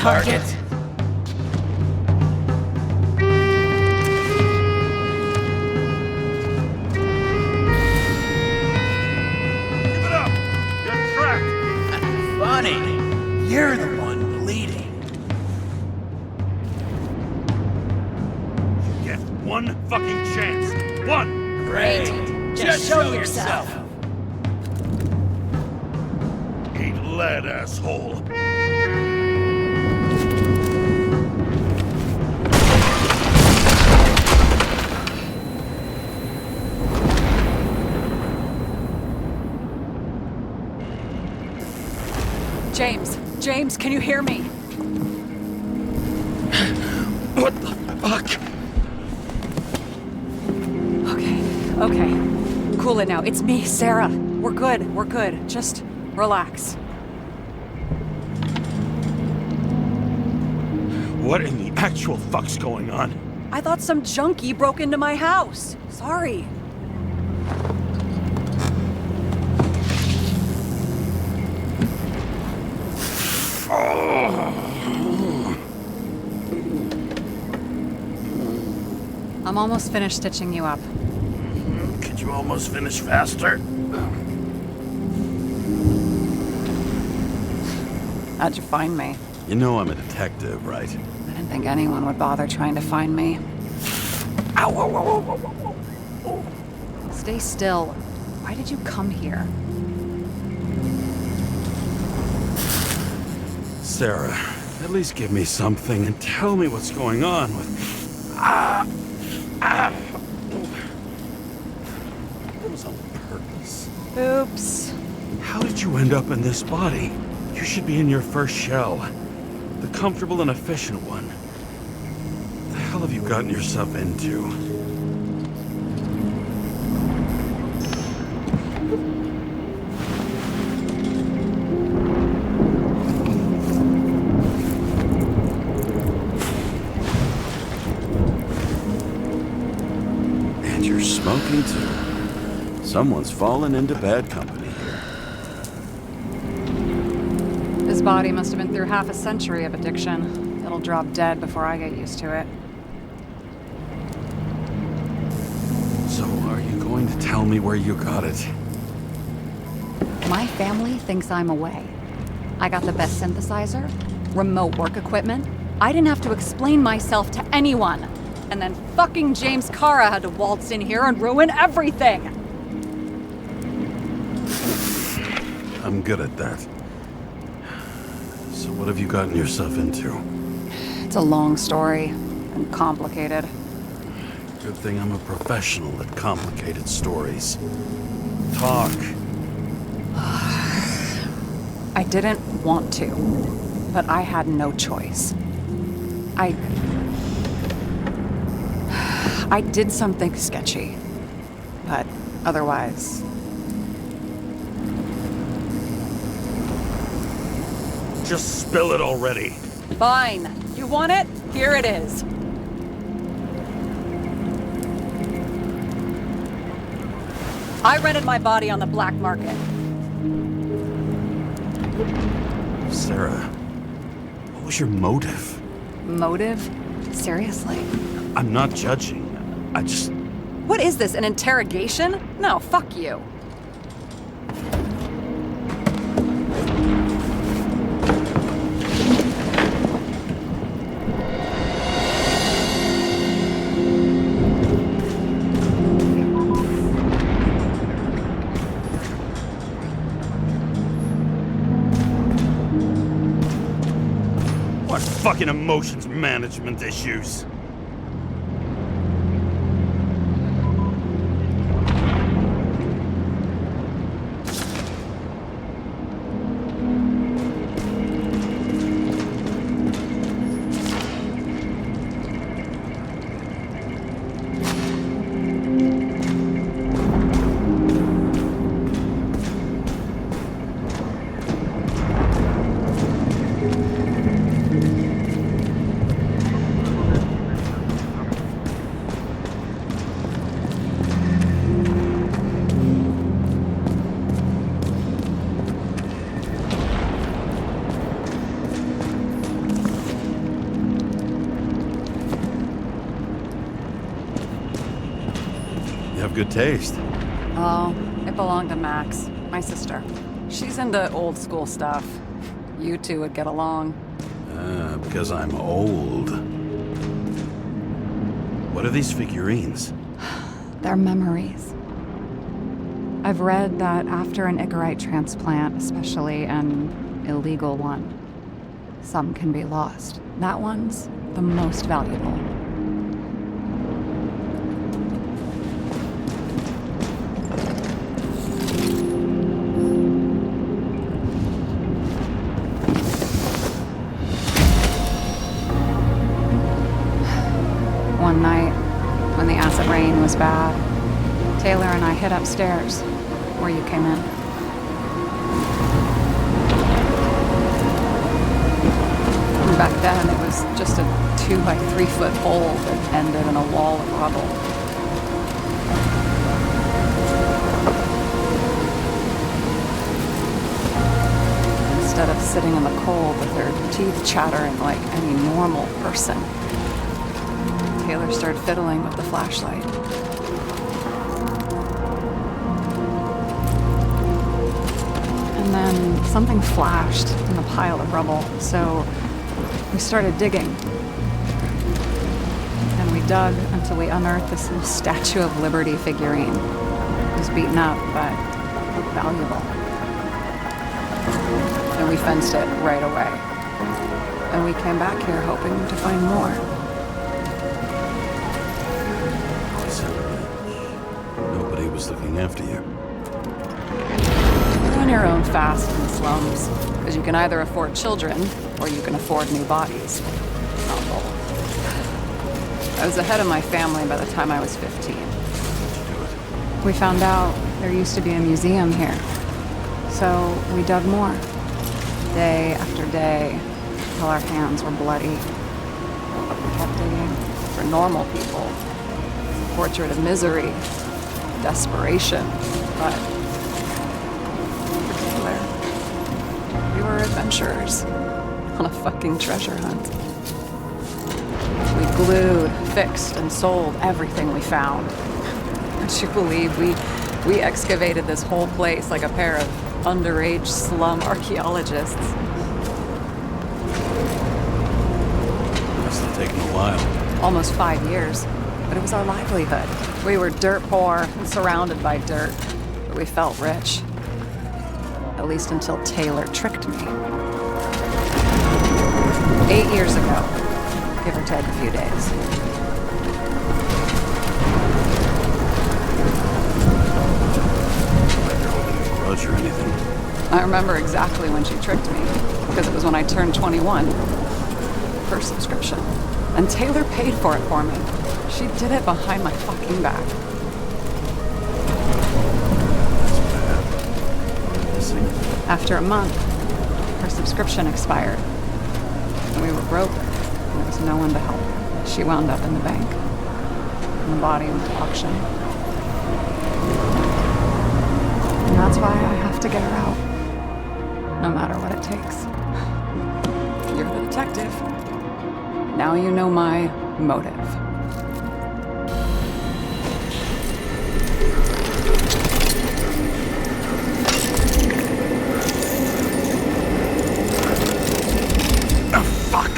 target. Give it up! You're trapped! Funny. You're the one bleeding. You get one fucking chance. One! Great. Just show yourself. Eat lead, asshole. James, can you hear me? What the fuck? Okay. Cool it now. It's me, Sara. We're good. Just relax. What in the actual fuck's going on? I thought some junkie broke into my house. Sorry. I'm almost finished stitching you up. Could you almost finish faster? How'd you find me? You know I'm a detective, right? I didn't think anyone would bother trying to find me. Ow, ow, ow, ow, ow, ow. Stay still. Why did you come here? Sara, at least give me something and tell me what's going on with... That was on purpose. Oops. How did you end up in this body? You should be in your first shell. The comfortable and efficient one. What the hell have you gotten yourself into? And you're smoking too. Someone's fallen into bad company here. His body must have been through half a century of addiction. It'll drop dead before I get used to it. So are you going to tell me where you got it? My family thinks I'm away. I got the best synthesizer, remote work equipment. I didn't have to explain myself to anyone. And then fucking James Karra had to waltz in here and ruin everything! I'm good at that. So what have you gotten yourself into? It's a long story, and complicated. Good thing I'm a professional at complicated stories. Talk. I didn't want to, but I had no choice. I did something sketchy, but otherwise... Just spill it already. Fine. You want it? Here it is. I rented my body on the black market. Sara, what was your motive? Motive? Seriously? I'm not judging. I just... What is this, an interrogation? No, fuck you. What fucking emotions management issues? You have good taste. Oh, it belonged to Max, my sister. She's into old school stuff. You two would get along. Because I'm old. What are these figurines? They're memories. I've read that after an Icarite transplant, especially an illegal one, some can be lost. That one's the most valuable. One night, when the acid rain was bad, Taylor and I hid upstairs, where you came in. And back then, it was just a 2-by-3 foot hole that ended in a wall of rubble. Instead of sitting in the cold with her teeth chattering like any normal person, Taylor started fiddling with the flashlight. And then something flashed in the pile of rubble, so we started digging. And we dug until we unearthed this little Statue of Liberty figurine. It was beaten up, but looked valuable. And we fenced it right away. And we came back here hoping to find more. Nobody was looking after you. You're on your own fast in the slums, because you can either afford children, or you can afford new bodies. Not both. I was ahead of my family by the time I was 15. We found out there used to be a museum here, so we dug more. Day after day, till our hands were bloody. We kept digging for normal people. It's a portrait of misery, desperation, but for Taylor, we were adventurers on a fucking treasure hunt. We glued, fixed, and sold everything we found. Would you believe we excavated this whole place like a pair of underage slum archaeologists? Must have taken a while. Almost 5 years, but it was our livelihood. We were dirt poor and surrounded by dirt, but we felt rich. At least until Taylor tricked me. 8 years ago, give or take a few days. Or anything. I remember exactly when she tricked me, because it was when I turned 21. Her subscription. And Taylor paid for it for me. She did it behind my fucking back. After a month, her subscription expired. And we were broke, and there was no one to help. She wound up in the bank. And the body went to auction. And that's why I have to get her out. No matter what it takes. You're the detective. Now you know my motive. Oh, fuck!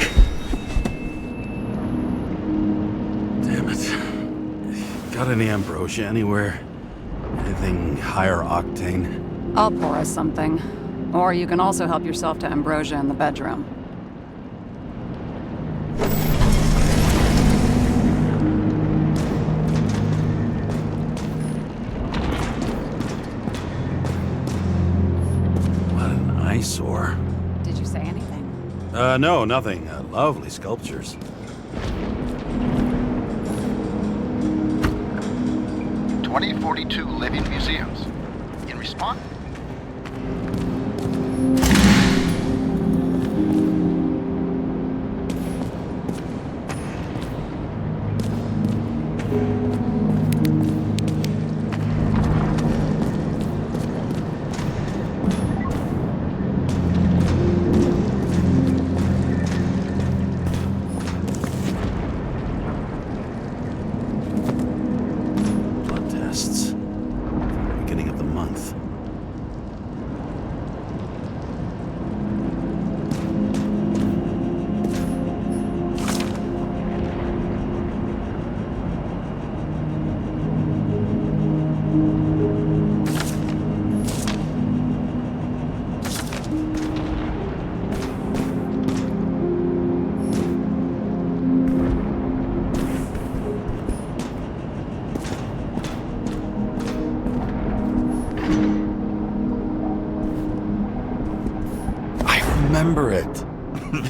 Damn it. Got any ambrosia anywhere? Anything higher octane? I'll pour us something. Or you can also help yourself to ambrosia in the bedroom. What an eyesore. Did you say anything? No, nothing. Lovely sculptures. "2042 Living Museums. In response..."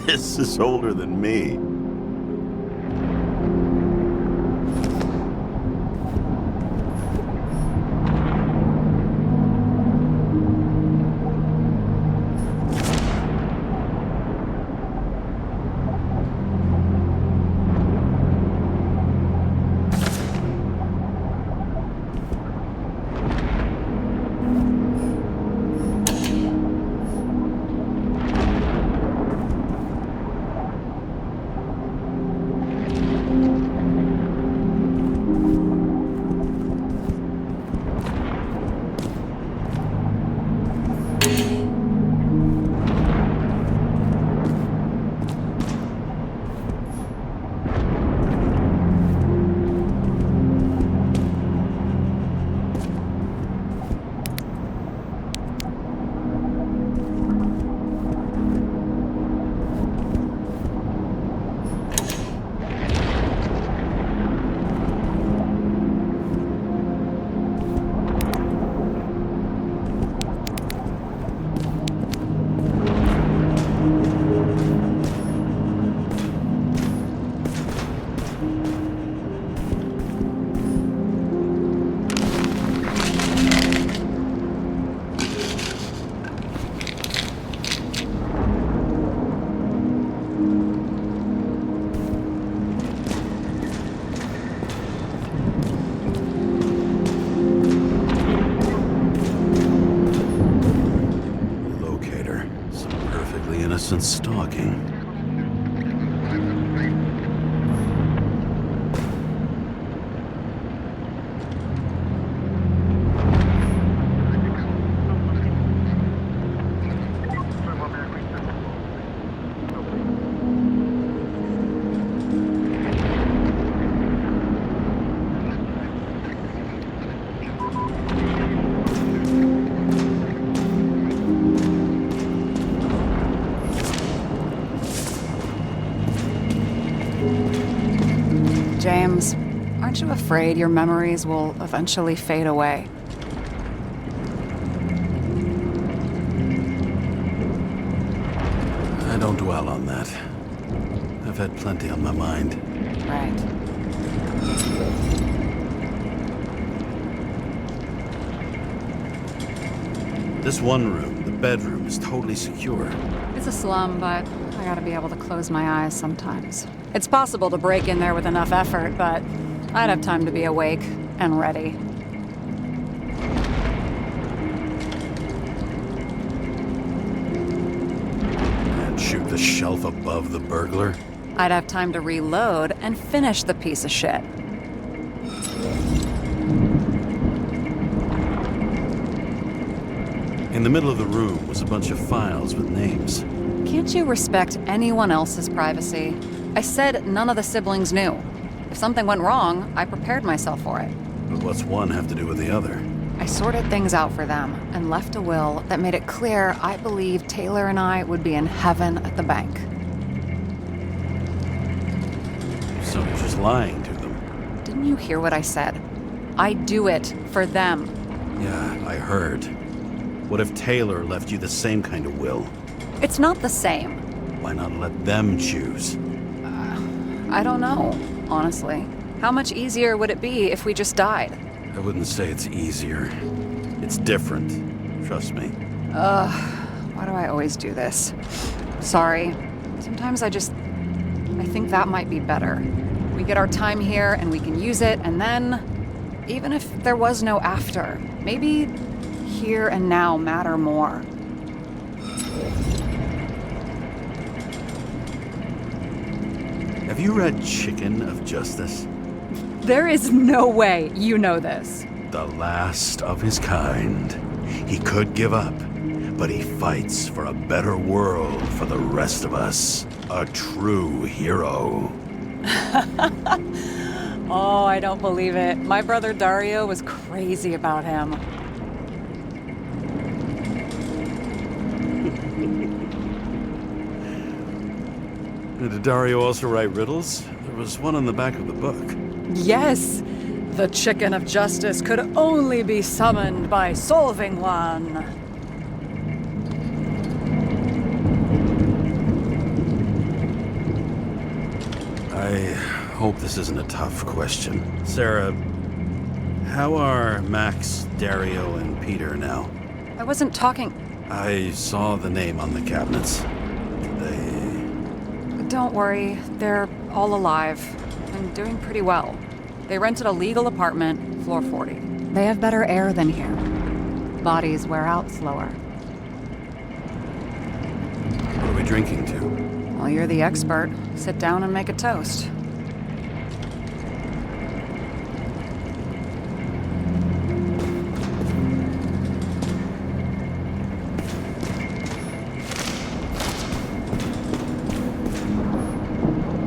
This is older than me. Innocent stalking. James, aren't you afraid your memories will eventually fade away? I don't dwell on that. I've had plenty on my mind. Right. This one room, the bedroom, is totally secure. It's a slum, but I gotta be able to close my eyes sometimes. It's possible to break in there with enough effort, but I'd have time to be awake and ready. And shoot the shelf above the burglar? I'd have time to reload and finish the piece of shit. In the middle of the room was a bunch of files with names. Can't you respect anyone else's privacy? I said none of the siblings knew. If something went wrong, I prepared myself for it. But what's one have to do with the other? I sorted things out for them and left a will that made it clear I believed Taylor and I would be in heaven at the bank. So you're just lying to them? Didn't you hear what I said? I do it for them. Yeah, I heard. What if Taylor left you the same kind of will? It's not the same. Why not let them choose? I don't know, honestly. How much easier would it be if we just died? I wouldn't say it's easier. It's different. Trust me. Why do I always do this? Sorry. Sometimes I think that might be better. We get our time here and we can use it, and then, even if there was no after, maybe here and now matter more. Have you read Chicken of Justice? There is no way you know this. The last of his kind. He could give up, but he fights for a better world for the rest of us. A true hero. Oh, I don't believe it. My brother Dario was crazy about him. Did Dario also write riddles? There was one on the back of the book. Yes! The Chicken of Justice could only be summoned by solving one. I hope this isn't a tough question. Sarah, how are Max, Dario, and Peter now? I wasn't talking. I saw the name on the cabinets. Don't worry, they're all alive and doing pretty well. They rented a legal apartment, floor 40. They have better air than here. Bodies wear out slower. What are we drinking to? Well, you're the expert. Sit down and make a toast.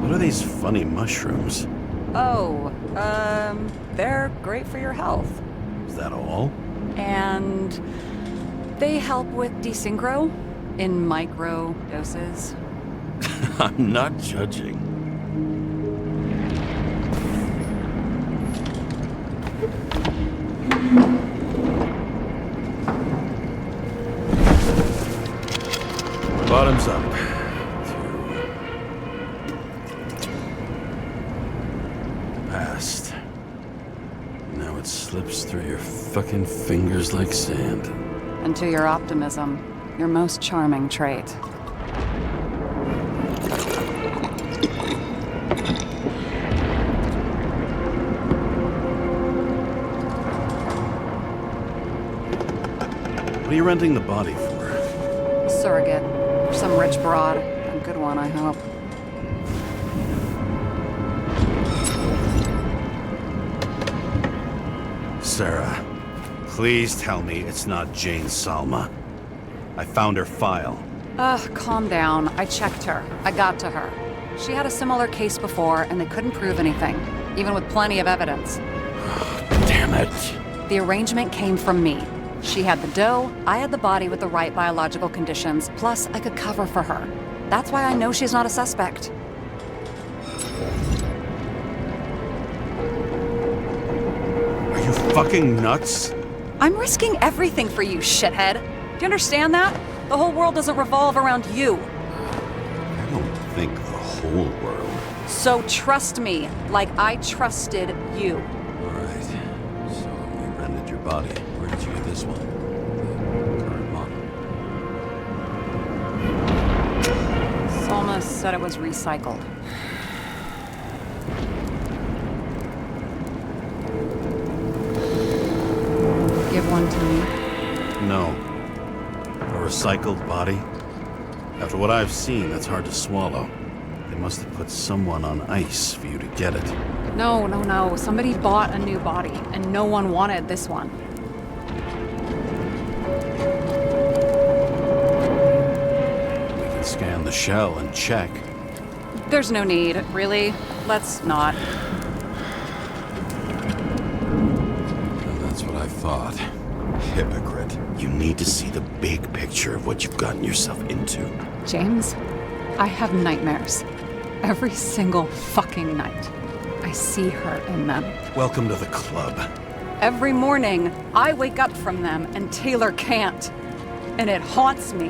What are these funny mushrooms? Oh, they're great for your health. Is that all? And they help with desynchro in micro doses. I'm not judging. Bottoms up. Past. Now it slips through your fucking fingers like sand. And to your optimism, your most charming trait. What are you renting the body for? Surrogate. Some rich broad. A good one, I hope. Sarah, please tell me it's not Jane Salma. I found her file. Calm down. I checked her. I got to her. She had a similar case before, and they couldn't prove anything, even with plenty of evidence. Damn it. The arrangement came from me. She had the dough, I had the body with the right biological conditions, plus I could cover for her. That's why I know she's not a suspect. Are you fucking nuts? I'm risking everything for you, shithead. Do you understand that? The whole world doesn't revolve around you. I don't think the whole world. So trust me, like I trusted you. All right. So you rented your body. Where did you get this one? The current model. Salma said it was recycled. Give one to me. No. A recycled body? After what I've seen, that's hard to swallow. They must have put someone on ice for you to get it. No. Somebody bought a new body, and no one wanted this one. We can scan the shell and check. There's no need, really. Let's not. Well, that's what I thought. Hypocrite. You need to see the big picture of what you've gotten yourself into. James, I have nightmares. Every single fucking night. I see her in them. Welcome to the club. Every morning, I wake up from them and Taylor can't. And it haunts me.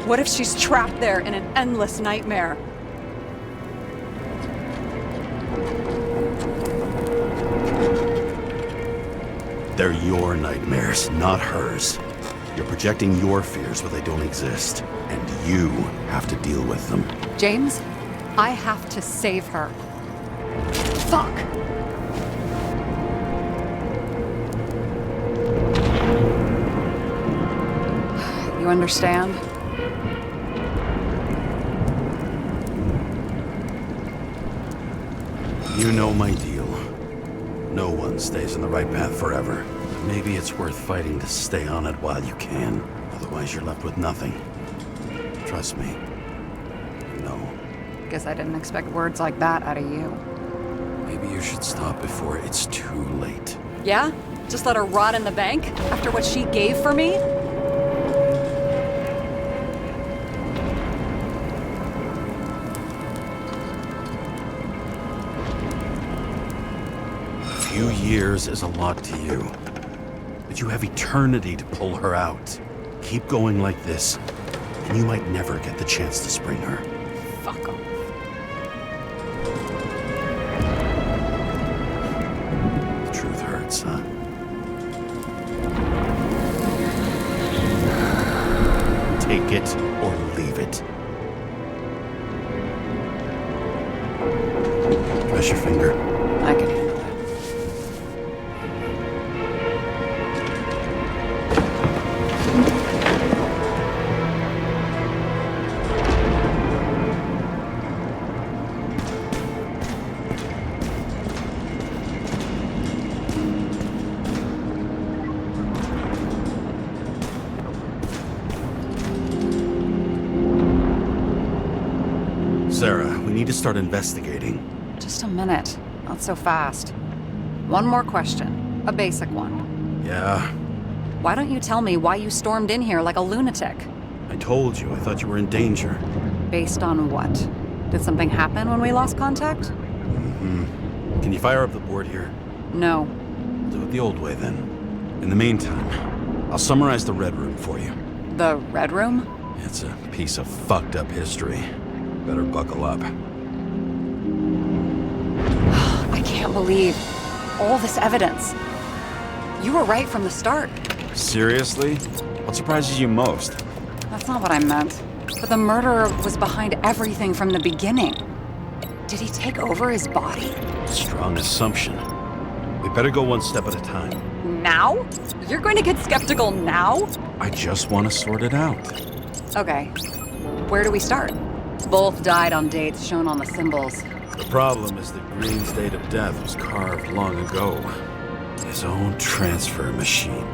What if she's trapped there in an endless nightmare? They're your nightmares, not hers. You're projecting your fears where they don't exist, and you have to deal with them. James, I have to save her. Fuck! You understand? You know my deal. No one stays on the right path forever. Maybe it's worth fighting to stay on it while you can. Otherwise, you're left with nothing. Trust me. No. Guess I didn't expect words like that out of you. Maybe you should stop before it's too late. Yeah? Just let her rot in the bank after what she gave for me? A few years is a lot to you. But you have eternity to pull her out. Keep going like this, and you might never get the chance to spring her. Fuck off. chance, huh? Take it or leave it. Press your finger. I can handle it. Sarah, we need to start investigating. Just a minute. Not so fast. One more question. A basic one. Yeah, Why don't you tell me why you stormed in here like a lunatic? I told you. I thought you were in danger. Based on what? Did something happen when we lost contact? Can you fire up the board here? No. I'll do it the old way then. In the meantime, I'll summarize the Red Room for you. The Red Room? It's a piece of fucked up history. Better buckle up. I can't believe all this evidence. You were right from the start. Seriously? What surprises you most? That's not what I meant. But the murderer was behind everything from the beginning. Did he take over his body? Strong assumption. We better go one step at a time. Now? You're going to get skeptical now? I just want to sort it out. Okay. Where do we start? Both died on dates shown on the symbols. The problem is that Green's date of death was carved long ago. His own transfer machine.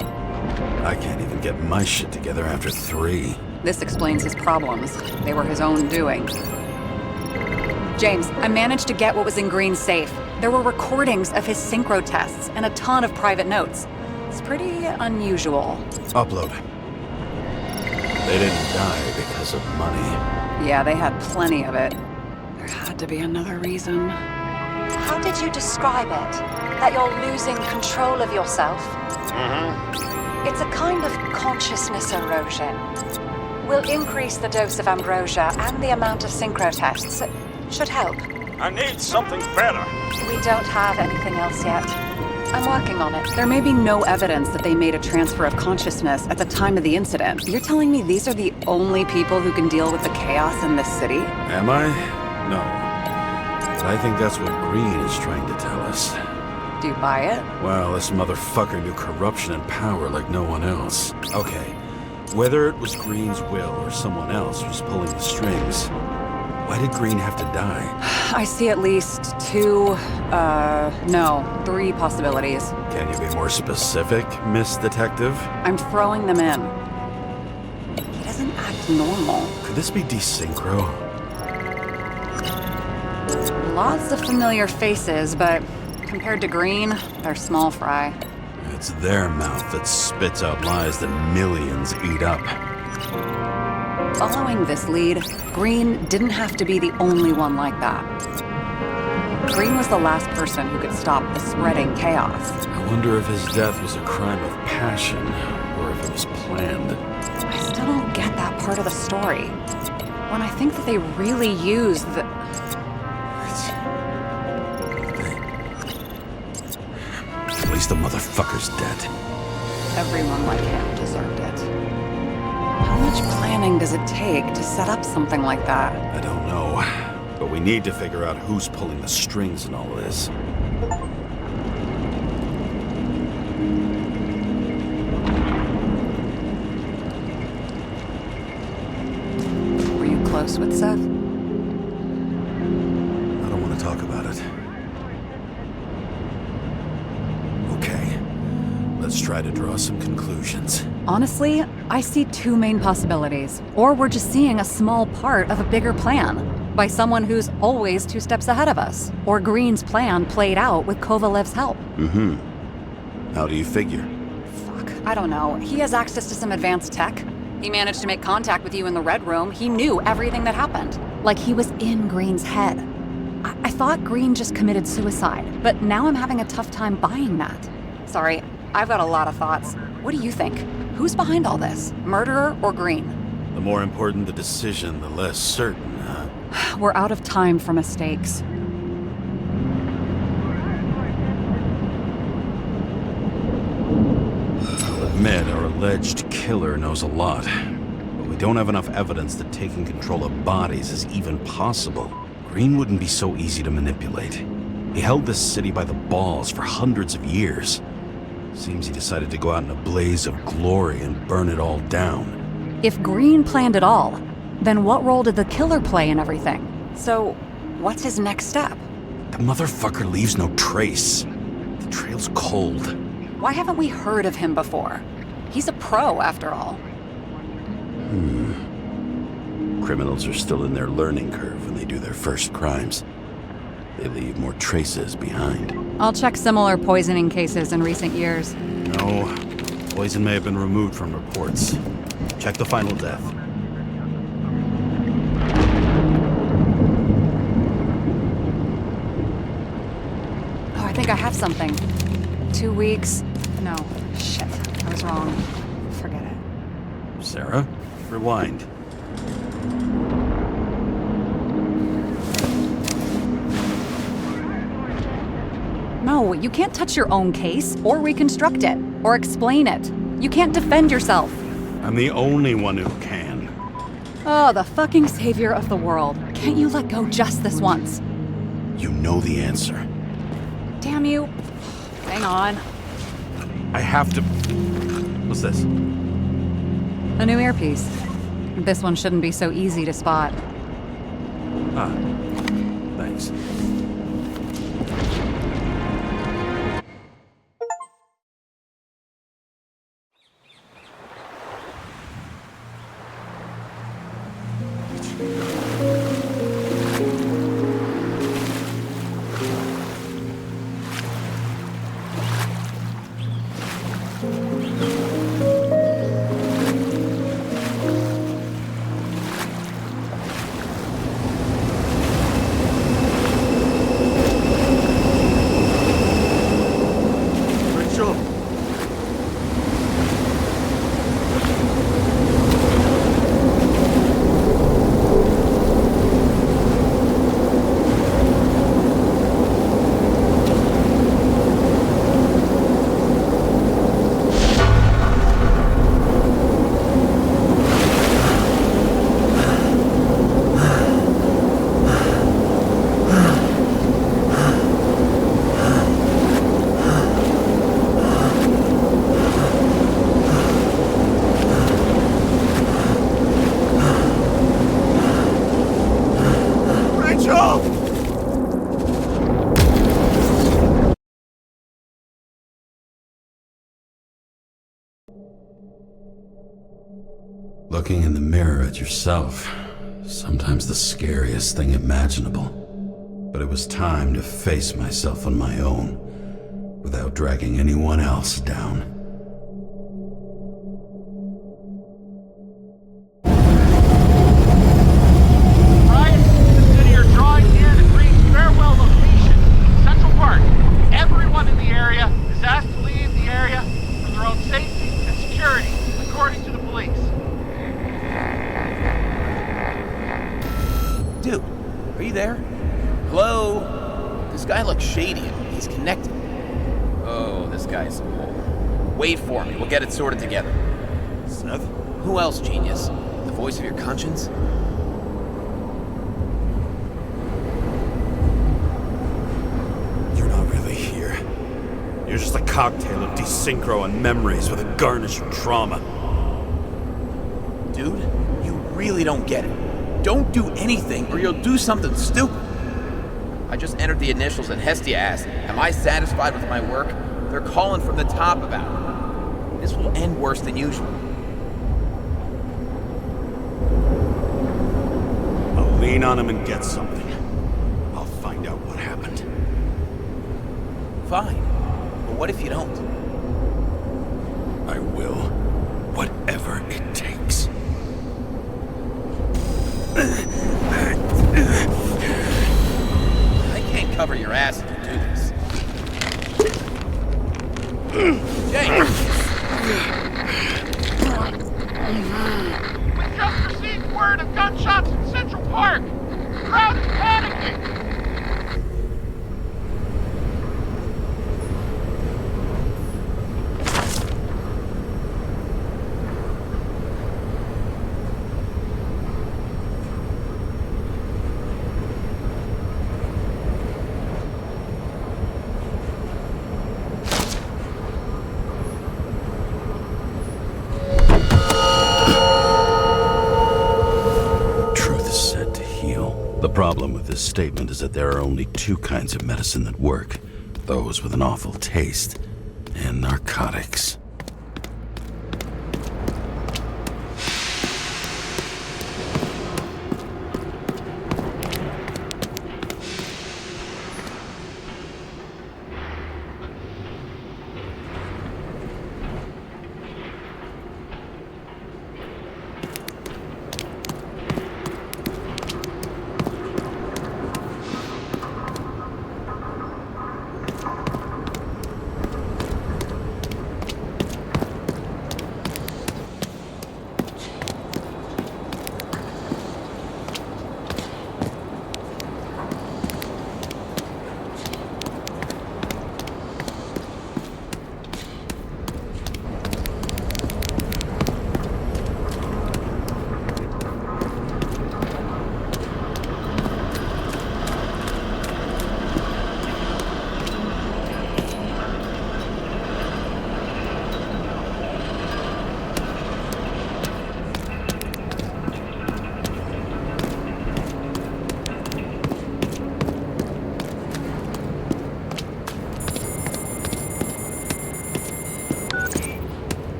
I can't even get my shit together after 3. This explains his problems. They were his own doing. James, I managed to get what was in Green's safe. There were recordings of his synchro tests and a ton of private notes. It's pretty unusual. Upload. They didn't die because of money. Yeah, they had plenty of it. There had to be another reason. How did you describe it? That you're losing control of yourself? It's a kind of consciousness erosion. We'll increase the dose of ambrosia and the amount of synchro tests. It should help. I need something better. We don't have anything else yet. I'm working on it. There may be no evidence that they made a transfer of consciousness at the time of the incident. You're telling me these are the only people who can deal with the chaos in this city? Am I? No. But I think that's what Green is trying to tell us. Do you buy it? Well, this motherfucker knew corruption and power like no one else. Okay, whether it was Green's will or someone else was pulling the strings, why did Green have to die? I see at least 3 possibilities. Can you be more specific, Miss Detective? I'm throwing them in. He doesn't act normal. Could this be desynchro? Lots of familiar faces, but compared to Green, they're small fry. It's their mouth that spits out lies that millions eat up. Following this lead, Green didn't have to be the only one like that. Green was the last person who could stop the spreading chaos. I wonder if his death was a crime of passion, or if it was planned. I still don't get that part of the story. When I think that they really used the... At least the motherfucker's dead. Everyone like him deserved it. How much planning does it take to set up something like that? I don't know, but we need to figure out who's pulling the strings in all of this. Were you close with Seth? I don't want to talk about it. Okay, let's try to draw some conclusions. Honestly, I see 2 main possibilities. Or we're just seeing a small part of a bigger plan by someone who's always 2 steps ahead of us. Or Green's plan played out with Kovalev's help. How do you figure? Fuck, I don't know. He has access to some advanced tech. He managed to make contact with you in the Red Room. He knew everything that happened. Like he was in Green's head. I thought Green just committed suicide, but now I'm having a tough time buying that. Sorry, I've got a lot of thoughts. What do you think? Who's behind all this? Murderer or Green? The more important the decision, the less certain, huh? We're out of time for mistakes. admit our alleged killer knows a lot, but we don't have enough evidence that taking control of bodies is even possible. Green wouldn't be so easy to manipulate. He held this city by the balls for hundreds of years. Seems he decided to go out in a blaze of glory and burn it all down. If Green planned it all, then what role did the killer play in everything? So, what's his next step? The motherfucker leaves no trace. The trail's cold. Why haven't we heard of him before? He's a pro, after all. Criminals are still in their learning curve when they do their first crimes. They leave more traces behind. I'll check similar poisoning cases in recent years. No, poison may have been removed from reports. Check the final death. Oh, I think I have something. 2 weeks. No, shit. I was wrong. Forget it. Sarah, rewind. No, you can't touch your own case, or reconstruct it, or explain it. You can't defend yourself. I'm the only one who can. Oh, the fucking savior of the world. Can't you let go just this once? You know the answer. Damn you. Hang on. I have to... What's this? A new earpiece. This one shouldn't be so easy to spot. Ah, thanks. Looking in the mirror at yourself, sometimes the scariest thing imaginable. But it was time to face myself on my own, without dragging anyone else down. Ryan, the city are drawing near the Green farewell location, Central Park. Everyone in the area is asked to leave the area for their own safety and security, according to the police. Dude, are you there? Hello? This guy looks shady. He's connected. Oh, this guy's a hole. Wait for me. We'll get it sorted together. Seth? Who else, genius? The voice of your conscience? You're not really here. You're just a cocktail of desynchro and memories with a garnish of trauma. Dude, you really don't get it. Don't do anything or you'll do something stupid. I just entered the initials that Hestia asked. Am I satisfied with my work? They're calling from the top about it. This will end worse than usual. I'll lean on him and get something. I'll find out what happened. Fine. But what if you don't? I will. Whatever it takes. I can't cover your ass if you do this. James! We just received word of gunshots in Central Park. The crowd is panicking. problem with this statement is that there are only two kinds of medicine that work. Those with an awful taste, and narcotics.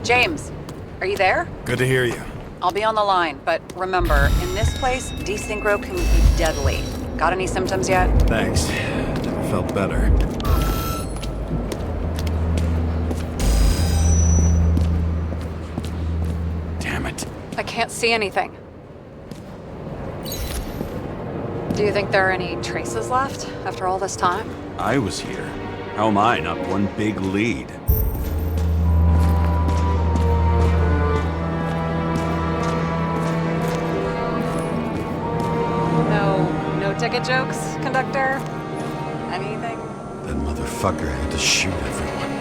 James, are you there? Good to hear you. I'll be on the line, but remember, in this place, desynchro can be deadly. Got any symptoms yet? Thanks. Never felt better. Damn it. I can't see anything. Do you think there are any traces left after all this time? I was here. How am I not one big lead? No ticket jokes, conductor? Anything? That motherfucker had to shoot everyone.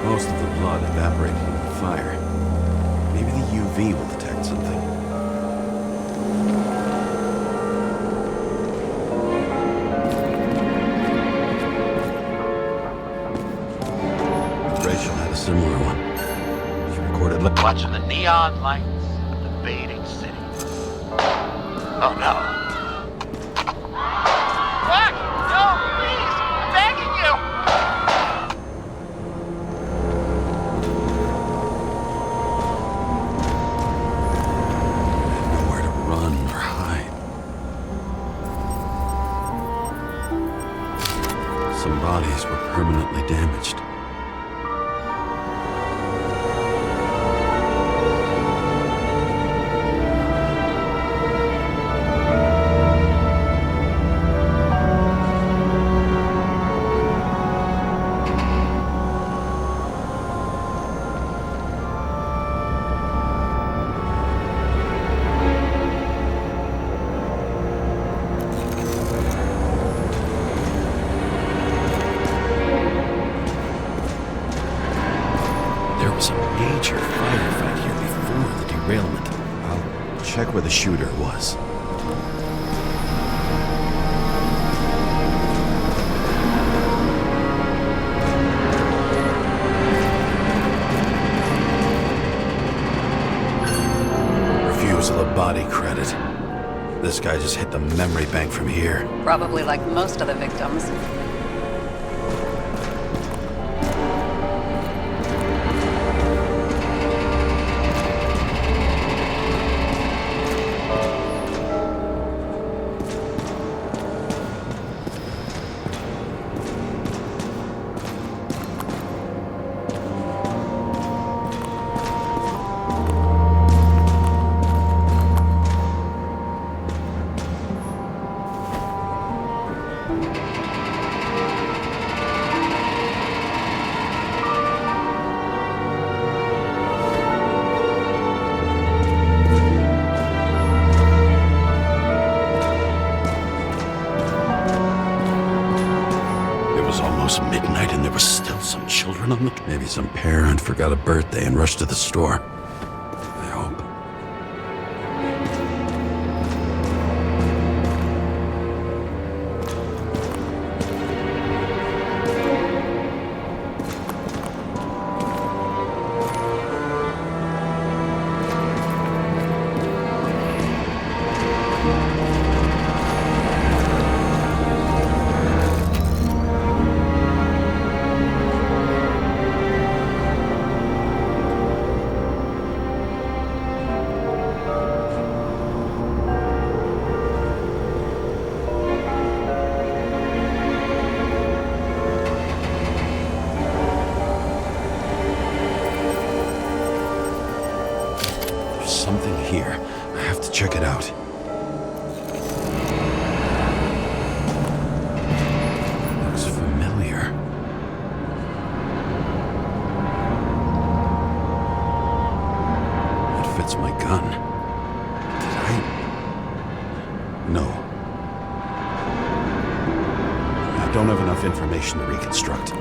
Most of the blood evaporated in the fire. Maybe the UV will detect something. Rachel had a similar one. She recorded... Watching the neon lights of the fading city. Oh no. What? No, please! I'm begging you! Nowhere to run or hide. Some bodies were permanently damaged. There was a major firefight here before the derailment. I'll check where the shooter was. Refusal of body credit. This guy just hit the memory bank from here. Probably like most of the victims. Midnight and there were still some children on the... Maybe some parent forgot a birthday and rushed to the store. I hope. something here. I have to check it out. Looks familiar. It fits my gun. Did I? No. I don't have enough information to reconstruct.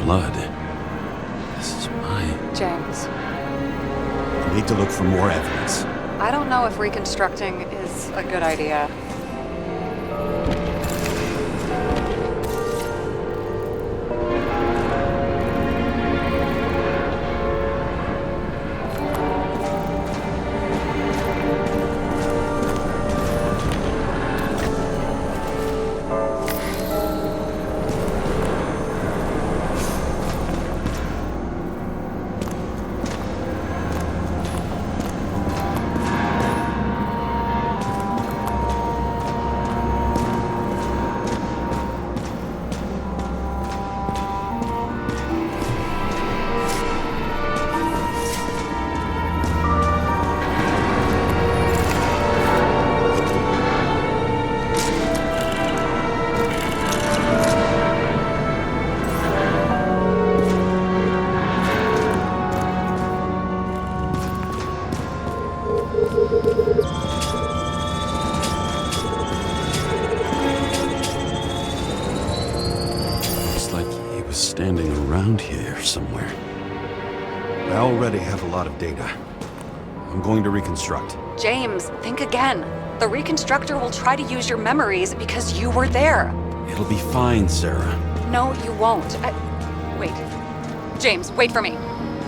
Blood. This is mine. James. I need to look for more evidence. I don't know if reconstructing is a good idea. Standing around here somewhere. I already have a lot of data. I'm going to reconstruct. James, think again. The reconstructor will try to use your memories because you were there. It'll be fine, Sarah. No, you won't. Wait. James, wait for me.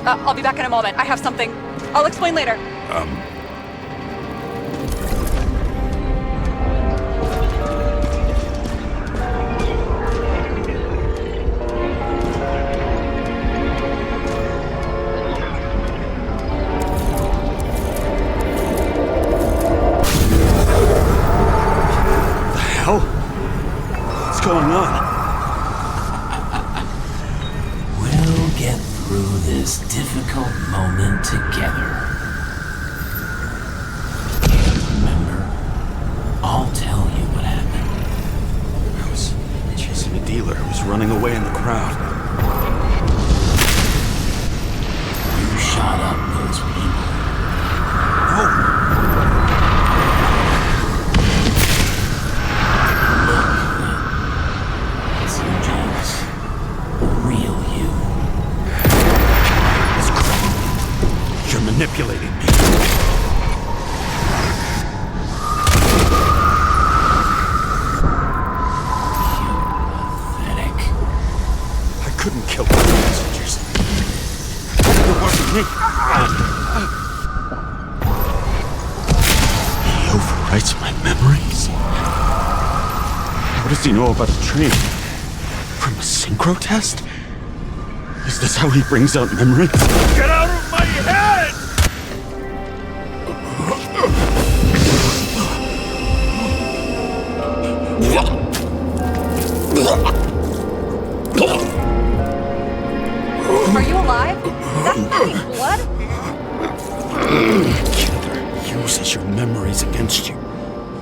I'll be back in a moment. I have something. I'll explain later. What's going on? We'll get through this difficult moment together. Remember, I'll tell you what happened. I was chasing a dealer who was running away in the crowd. You shot up those people. No! Manipulating me. Pathetic. I couldn't kill the messengers. It wasn't me. He overwrites my memories. What does he know about the train? From a synchro test? Is this how he brings out memories? Get out of my head! Are you alive? Is that fake blood? Killer uses your memories against you.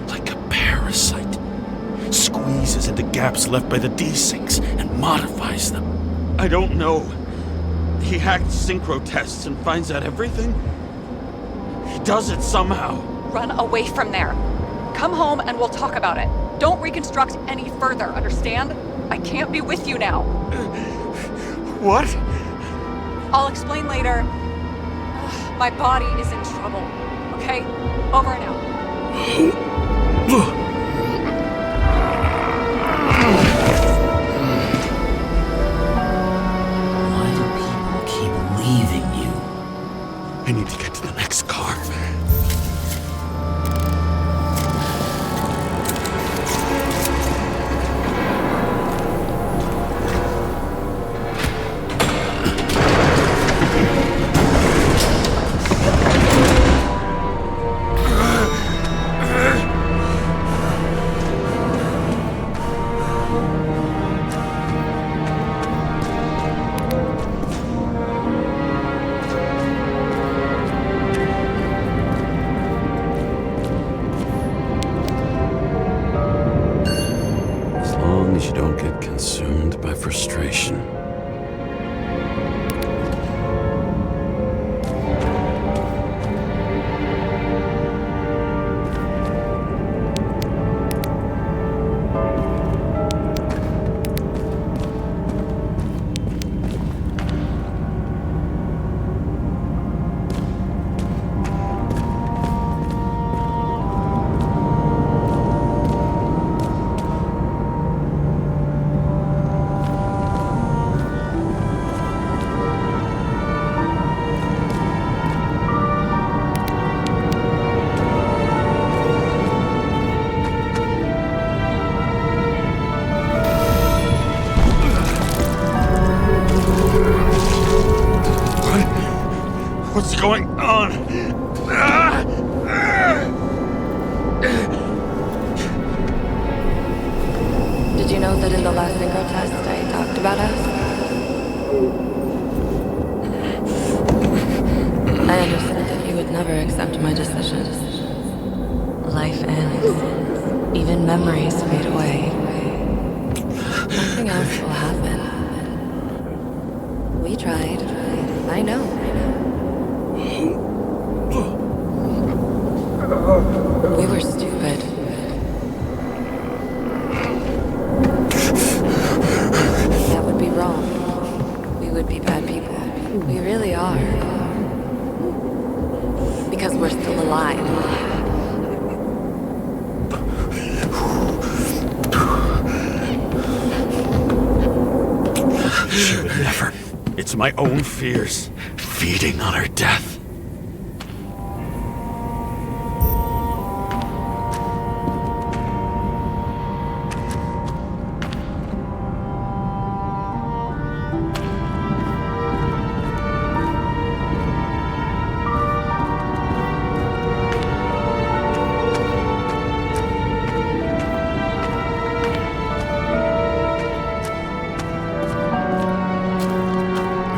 Like a parasite. Squeezes into gaps left by the desyncs and modifies them. I don't know. He hacked synchro tests and finds out everything? He does it somehow. Run away from there. Come home and we'll talk about it. Don't reconstruct any further, understand? I can't be with you now. What? I'll explain later. My body is in trouble. Okay? Over and out. Consumed by frustration. What's going on? Did you know that in the last synchro test I talked about us? I understood that you would never accept my decisions. Life ends. Even memories fade away. Nothing else will happen. We tried. I know. We were stupid. That would be wrong. We would be bad people. We really are. Because we're still alive. She would never. It's my own fears feeding on her death.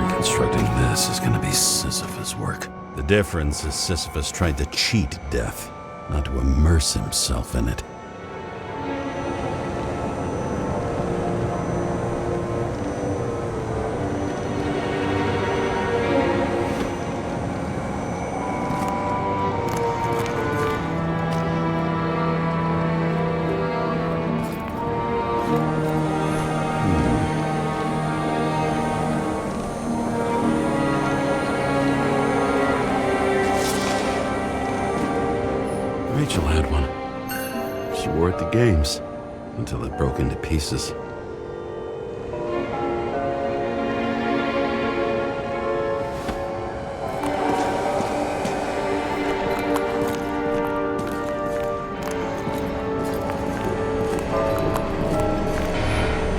Reconstructing this is going to be Sisyphus work. The difference is Sisyphus tried to cheat death, not to immerse himself in it. Rachel had one. She wore it to games until it broke into pieces.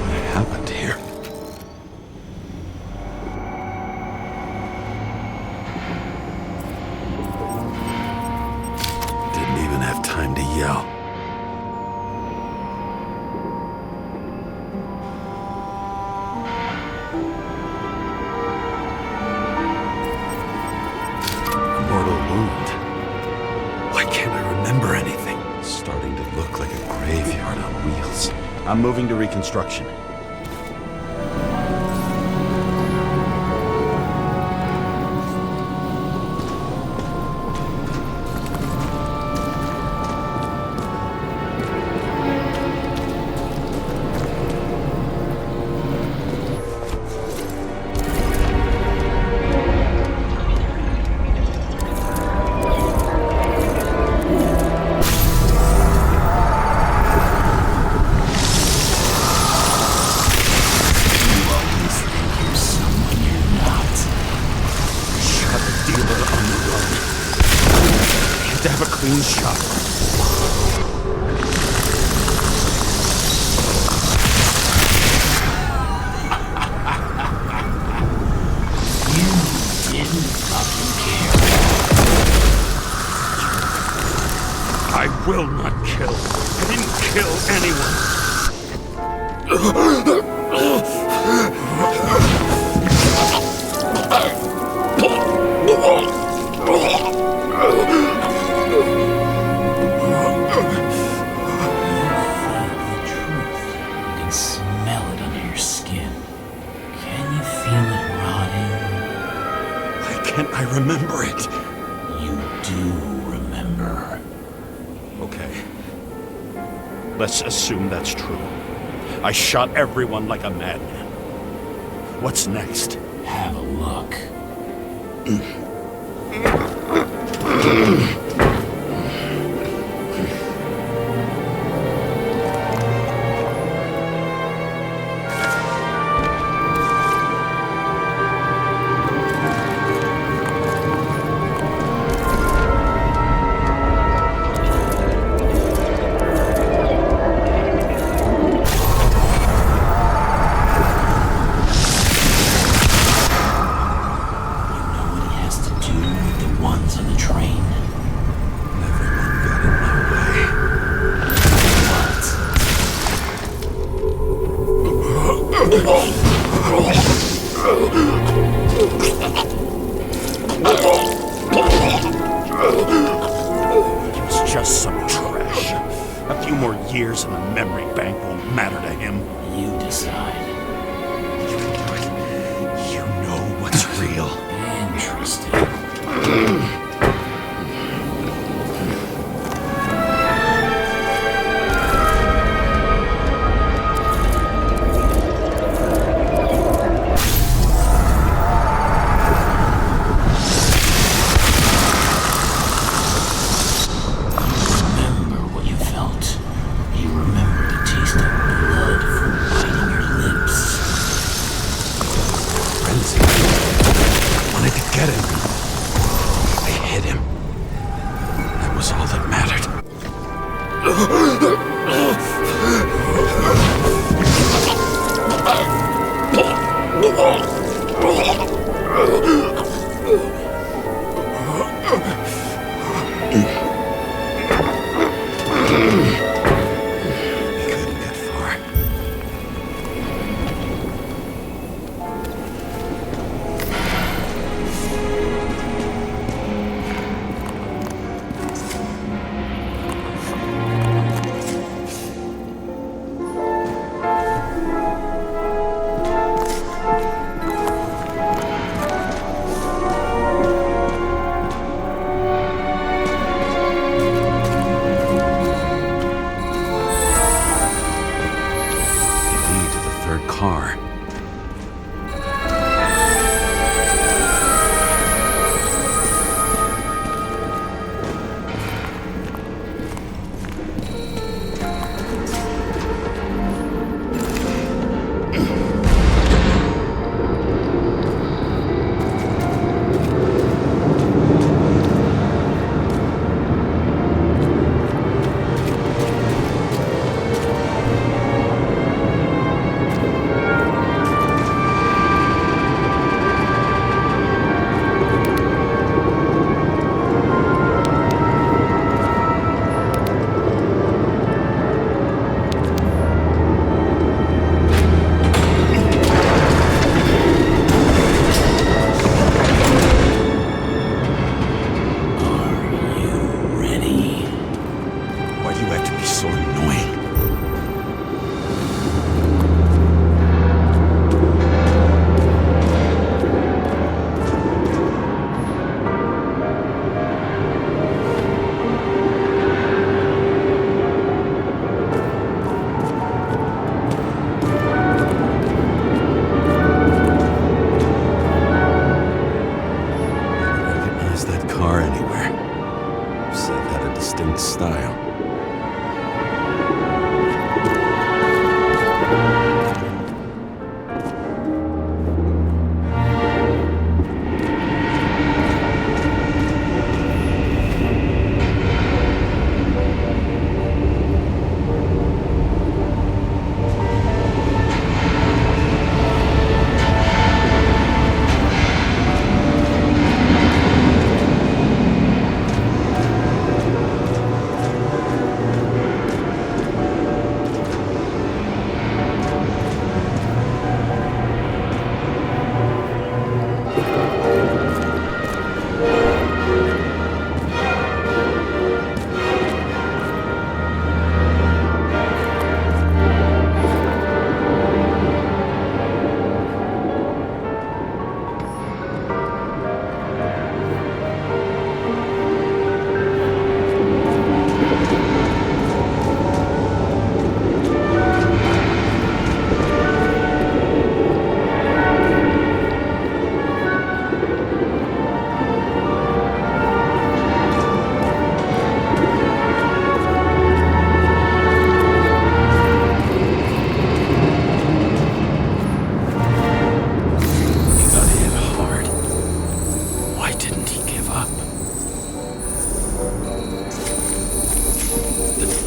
What happened here? Didn't even have time to yell. A mortal wound. Why can't I remember anything? It's starting to look like a graveyard on wheels. I'm moving to reconstruction. To have a clean shot. You didn't fucking care. I will not kill. I didn't kill anyone. You can smell it on do remember. Okay. Let's assume that's true. I shot everyone like a madman. What's next? Have a look. It's just some trash. A few more years and the memory bank won't matter to him. You decide. You know what's real. Interesting.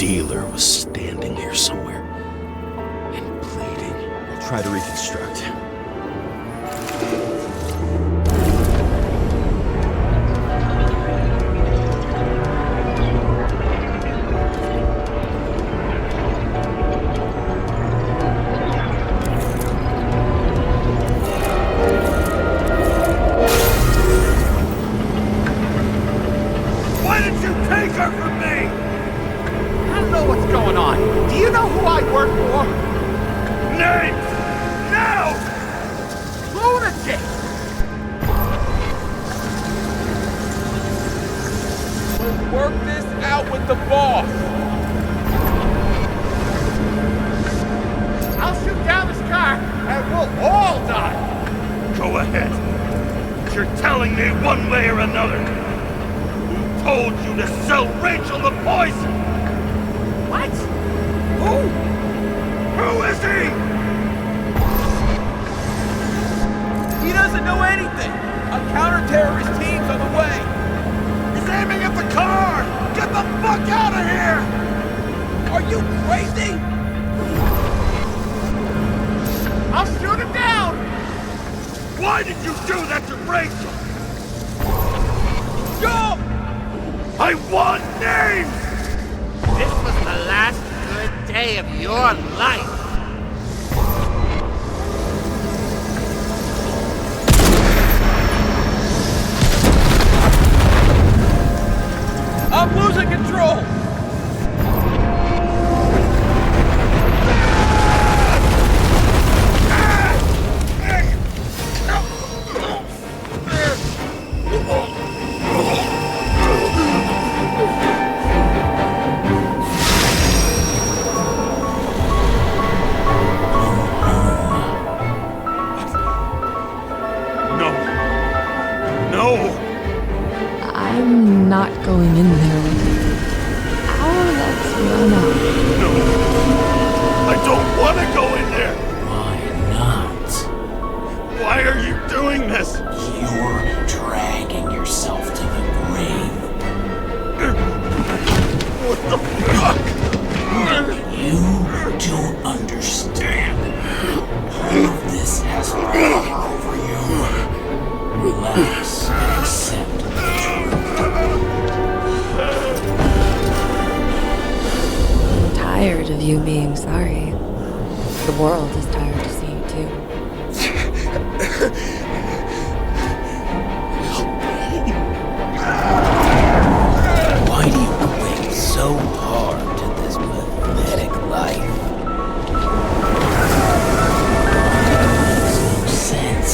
dealer was standing here somewhere and bleeding. I'll try to reconstruct. Why did you take her from me? I don't know what's going on. Do you know who I work for? Names! Now! Lunatic! We'll work this out with the boss. I'll shoot down this car and we'll all die. Go ahead. But you're telling me one way or another. Who told you to sell Rachel the poison? What? Who? Who is he? He doesn't know anything. A counter-terrorist team's on the way. He's aiming at the car! Get the fuck out of here! Are you crazy? I'll shoot him down! Why did you do that to Rachel? Jump! I want names! This was the last good day of your life. I'm losing control! I'm not going in there with you. Oh, let's run off. No! I don't want to go in there! Why not? Why are you doing this? You're dragging yourself to the grave. What the fuck? You don't understand. All of this has power over you. Relax and accept the truth. I'm tired of you being sorry. The world is tired to see you too. Why do you cling so hard to this pathetic life? It makes no sense.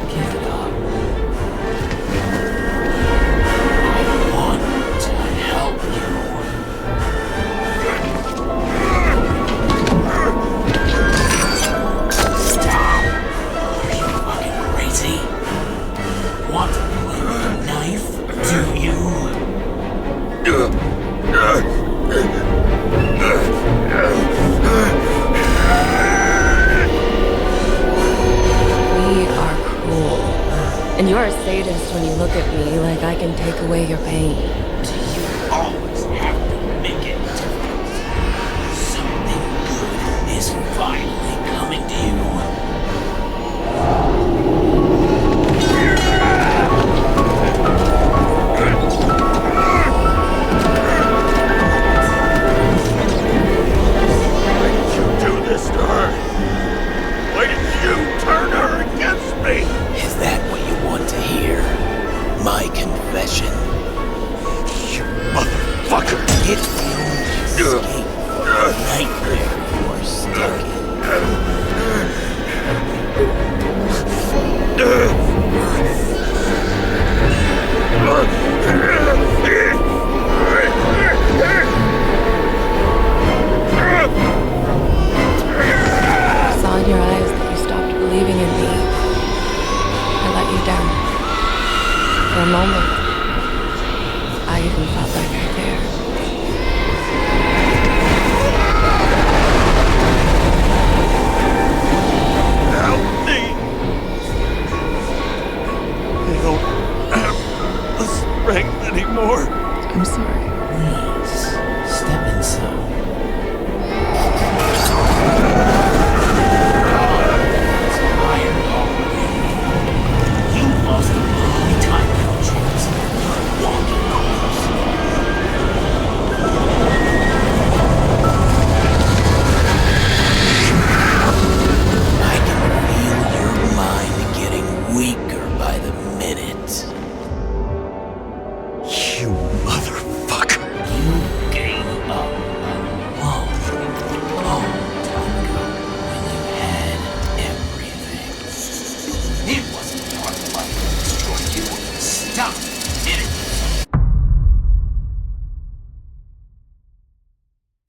Give it up. I want to help you. Stop. Are you fucking crazy? Want to play with a knife? Do you? We are cruel. And you're a sadist when you look at me like I can take away your pain. Do you always have to make it difficult? Something good is finally coming to you. Why did you turn her against me? Is that what you want to hear? My confession? You motherfucker! It's the only escape from the nightmare you are stuck I saw in your eyes that you stopped believing in me. I let you down. For a moment, I even felt like I cared. Help me! I don't have the strength anymore. I'm sorry. Please, step inside.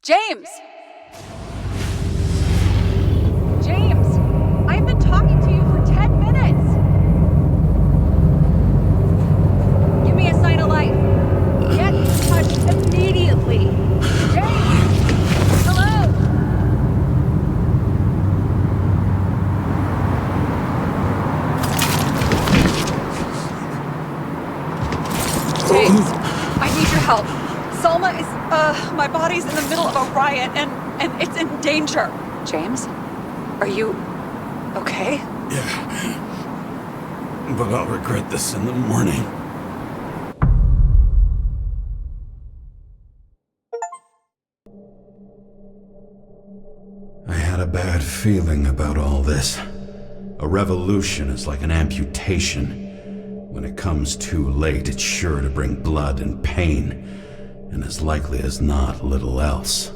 James! James! I've been talking to you for 10 minutes! Give me a sign of life. Get in touch immediately. James! Hello? James, I need your help. Salma is, my body's in the middle of a riot and it's in danger. James? Are you okay? Yeah. But I'll regret this in the morning. I had a bad feeling about all this. A revolution is like an amputation. When it comes too late, it's sure to bring blood and pain, and as likely as not, little else.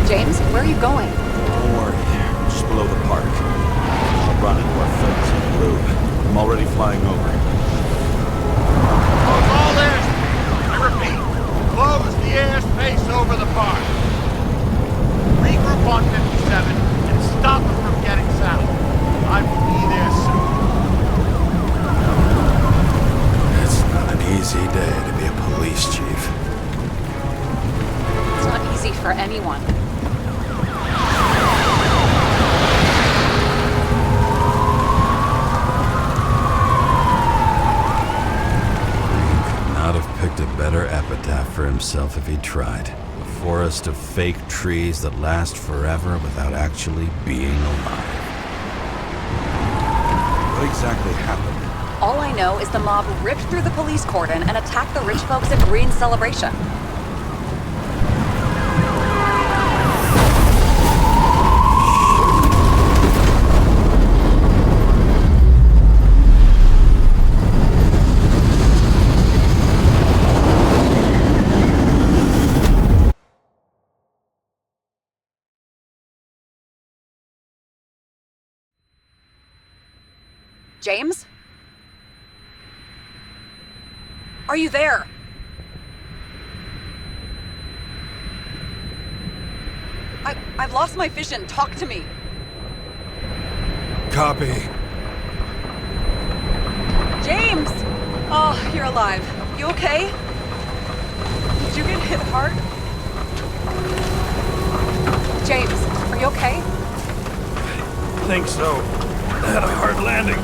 James, where are you going? Don't worry, just below the park. I'll run into our friends in blue. I'm already flying over. Close all airspace. I repeat, close the airspace over the park. Regroup on 57 and stop them from getting south. I will be there soon. It's not an easy day to be a police chief. It's not easy for anyone. Picked a better epitaph for himself if he tried. A forest of fake trees that last forever without actually being alive. What exactly happened? All I know is the mob ripped through the police cordon and attacked the rich folks at Green's celebration. James? Are you there? I've lost my vision. Talk to me. Copy. James! Oh, you're alive. You okay? Did you get hit hard? James, are you okay? I think so. I had a hard landing.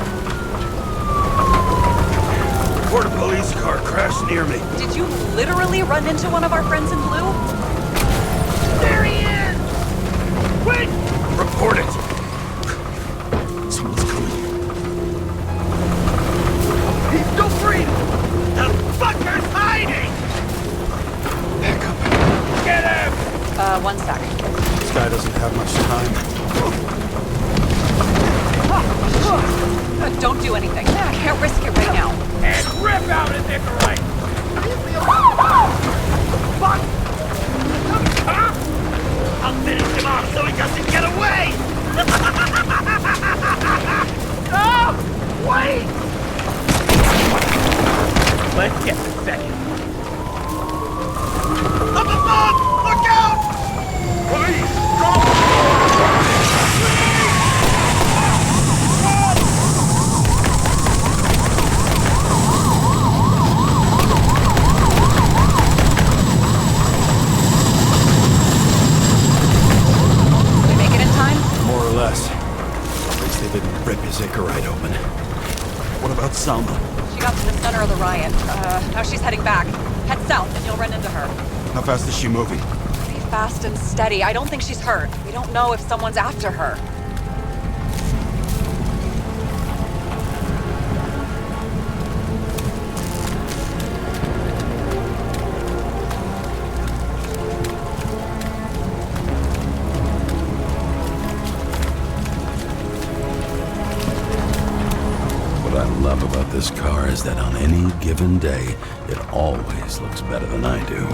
A police car crashed near me. Did you literally run into one of our friends in blue? There he is! Wait! Report it! Someone's coming. He's still breathing! The fucker's hiding! Back up. Get him! 1 sec. This guy doesn't have much time. Don't do anything. I can't risk it right now. And rip out his Icarite! Fuck! Huh? I'll finish him off so he doesn't get away! didn't rip his Icarite open. What about Salma? She got to the center of the riot. Now she's heading back. Head south and you'll run into her. How fast is she moving? Be fast and steady. I don't think she's hurt. We don't know if someone's after her. What I love about this car is that on any given day, it always looks better than I do.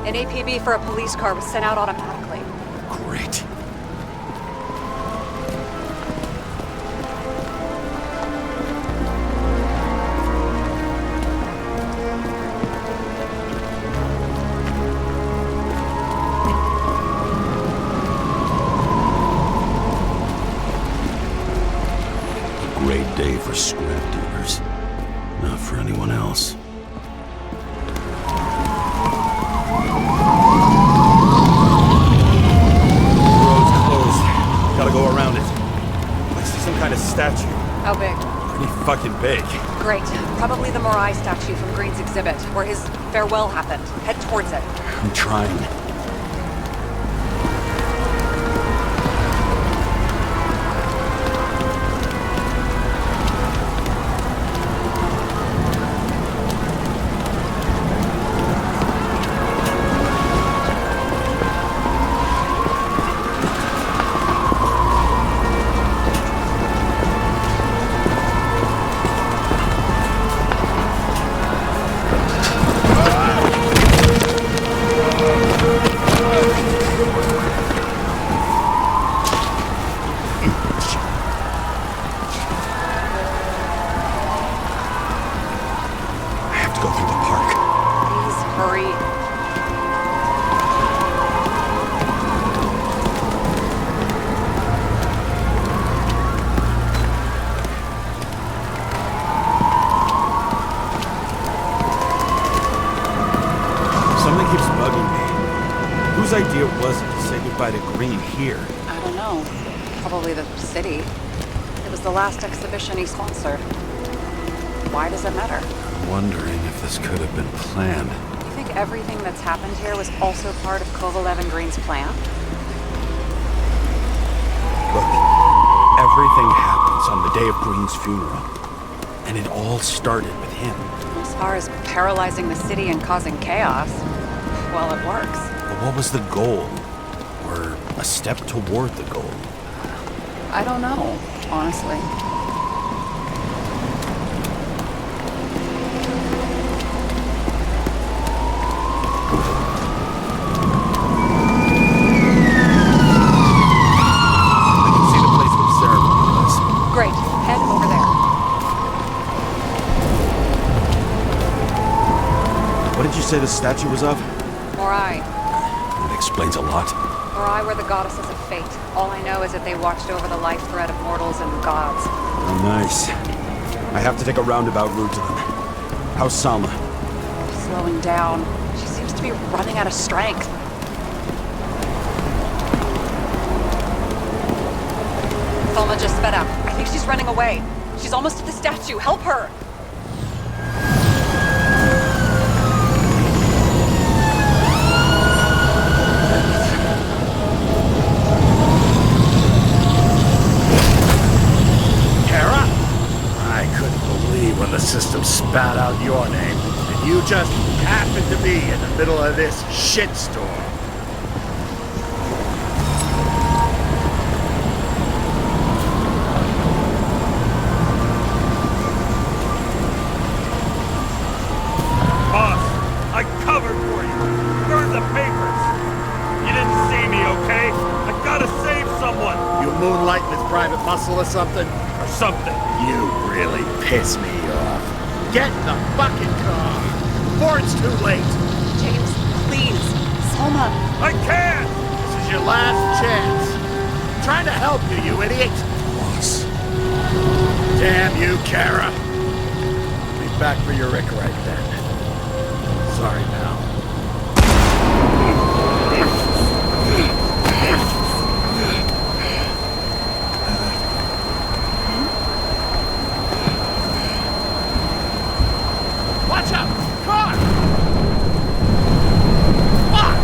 An APB for a police car was sent out automatically. Great. A great day for scrap dealers. Not for anyone else. Gotta go around it. I see some kind of statue. How big? Pretty fucking big. Great. Probably the Morai statue from Green's exhibit, where his farewell happened. Head towards it. I'm trying. Whose idea was it to say goodbye to Green here? I don't know. Probably the city. It was the last exhibition he sponsored. Why does it matter? I'm wondering if this could have been planned. You think everything that's happened here was also part of Kovalev and Green's plan? Look, everything happens on the day of Green's funeral. And it all started with him. As far as paralyzing the city and causing chaos, well, it works. But what was the goal? Or a step toward the goal? I don't know, honestly. I can see the place where the ceremony was. Great. Head over there. What did you say the statue was of? Morai. That explains a lot. Morai were the goddesses of fate. All I know is that they watched over the life thread of mortals and gods. Oh, nice. I have to take a roundabout route to them. How's Salma? Slowing down. She seems to be running out of strength. Salma just sped up. I think she's running away. She's almost at the statue. Help her! When the system spat out your name, and you just happened to be in the middle of this shitstorm. Boss, I covered for you. Burn the moonlighting his private muscle or something? Or something. You really piss me off. Get in the fucking car before it's too late. James, please. Selma. I can't! This is your last chance. I'm trying to help you, you idiot. Boss. Damn you, Kara. Be back for your Icarite then. Sorry, pal. Watch out! Car! Fuck!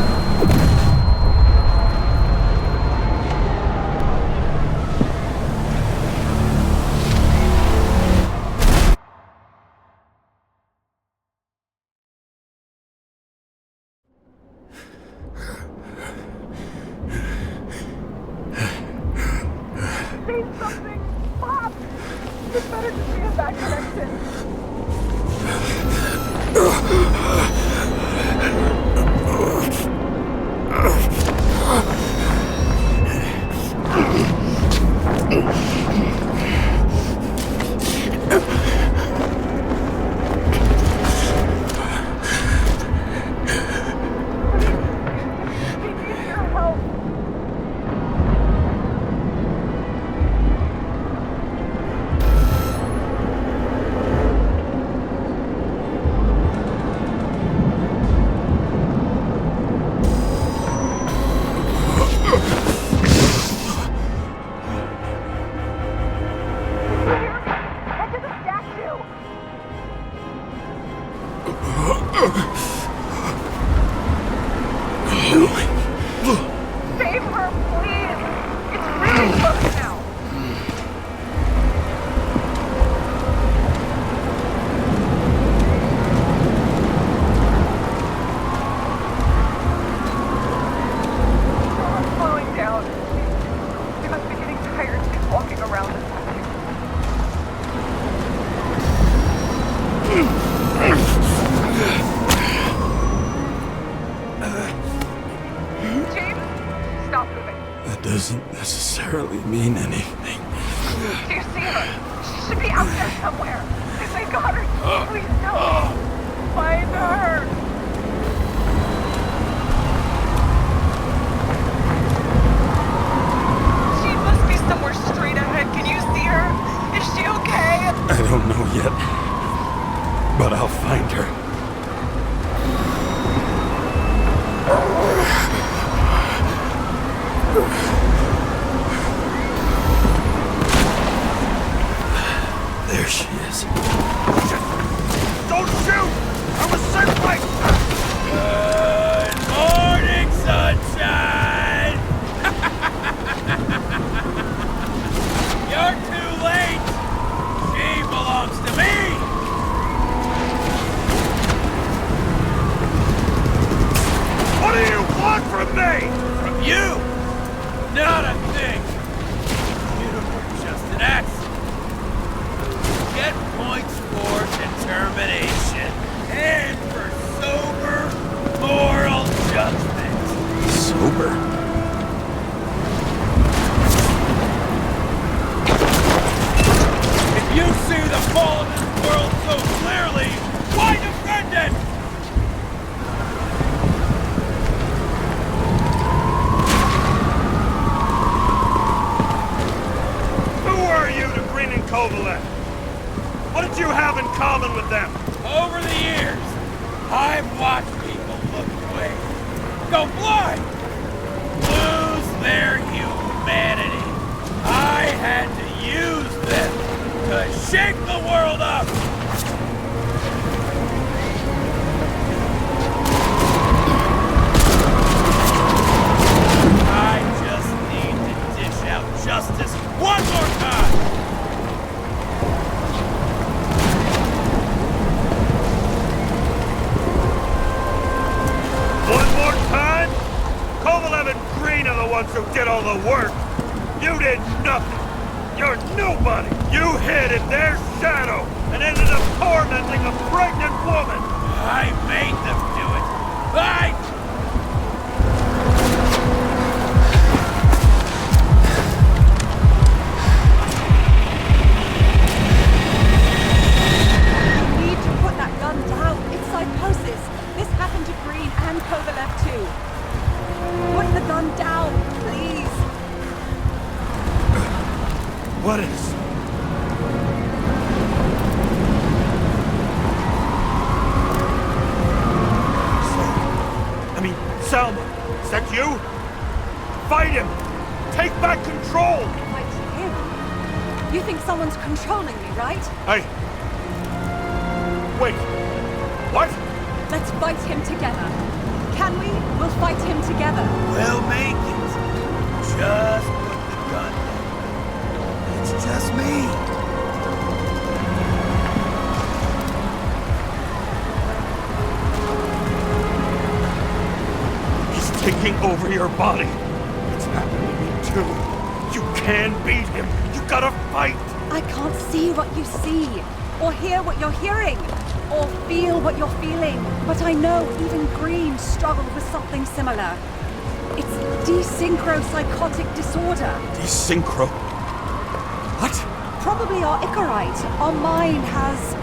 Say something! Stop! It's better to be in that direction. We need your help. Head to the statue! Save her, please! It's really close now! Someone's slowing down. She must be getting tired. She's walking around the statue. James, stop moving. That doesn't necessarily mean anything. Do you see her? She should be out there somewhere. If they got her, please no. Find her. She must be somewhere straight ahead. Can you see her? Is she okay? I don't know yet, but I'll find her. There she is. Don't shoot! I was circling! Good morning, sunshine! You're too late! She belongs to me! What do you want from me? From you? Not a thing! You were just an accident. Get points for determination and for sober moral judgment. Sober? If you see the fall of this world so clearly, why defend it? Who are you to Green and Kovalet? What did you have in common with them? Over the years, I've watched people look away, go blind, lose their humanity. I had to use them to shake the world up. I just need to dish out justice one more time. One more time? Kovalev and Green are the ones who did all the work. You did nothing. You're nobody. You hid in their shadow and ended up tormenting a pregnant woman. I made them do it. the gun down, please. What is? Selma, is that you? Fight him! Take back control! Fight him? You think someone's controlling me, right? Wait. What? Let's fight him together. Can we? We'll fight him together. We'll make it. Just put the gun down. It's just me. Taking over your body. It's happening to me too. You can beat him. You gotta fight. I can't see what you see, or hear what you're hearing, or feel what you're feeling. But I know even Green struggled with something similar. It's desynchropsychotic disorder. Desynchro? What? Probably our Icarite. Our mind has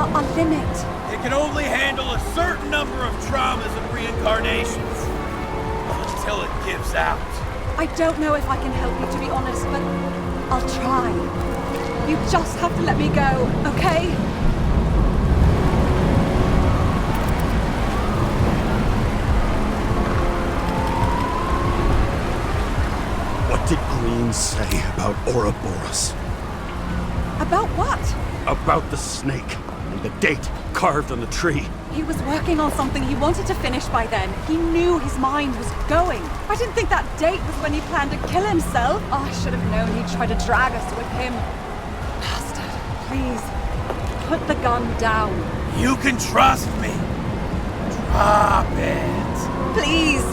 a limit. It can only handle a certain number of traumas and reincarnations. Until it gives out. I don't know if I can help you, to be honest, but I'll try. You just have to let me go, okay? What did Green say about Ouroboros? About what? About the snake and the date carved on the tree. He was working on something he wanted to finish by then. He knew his mind was going. I didn't think that date was when he planned to kill himself. Oh, I should have known he'd try to drag us with him. Bastard, please, put the gun down. You can trust me. Drop it. Please.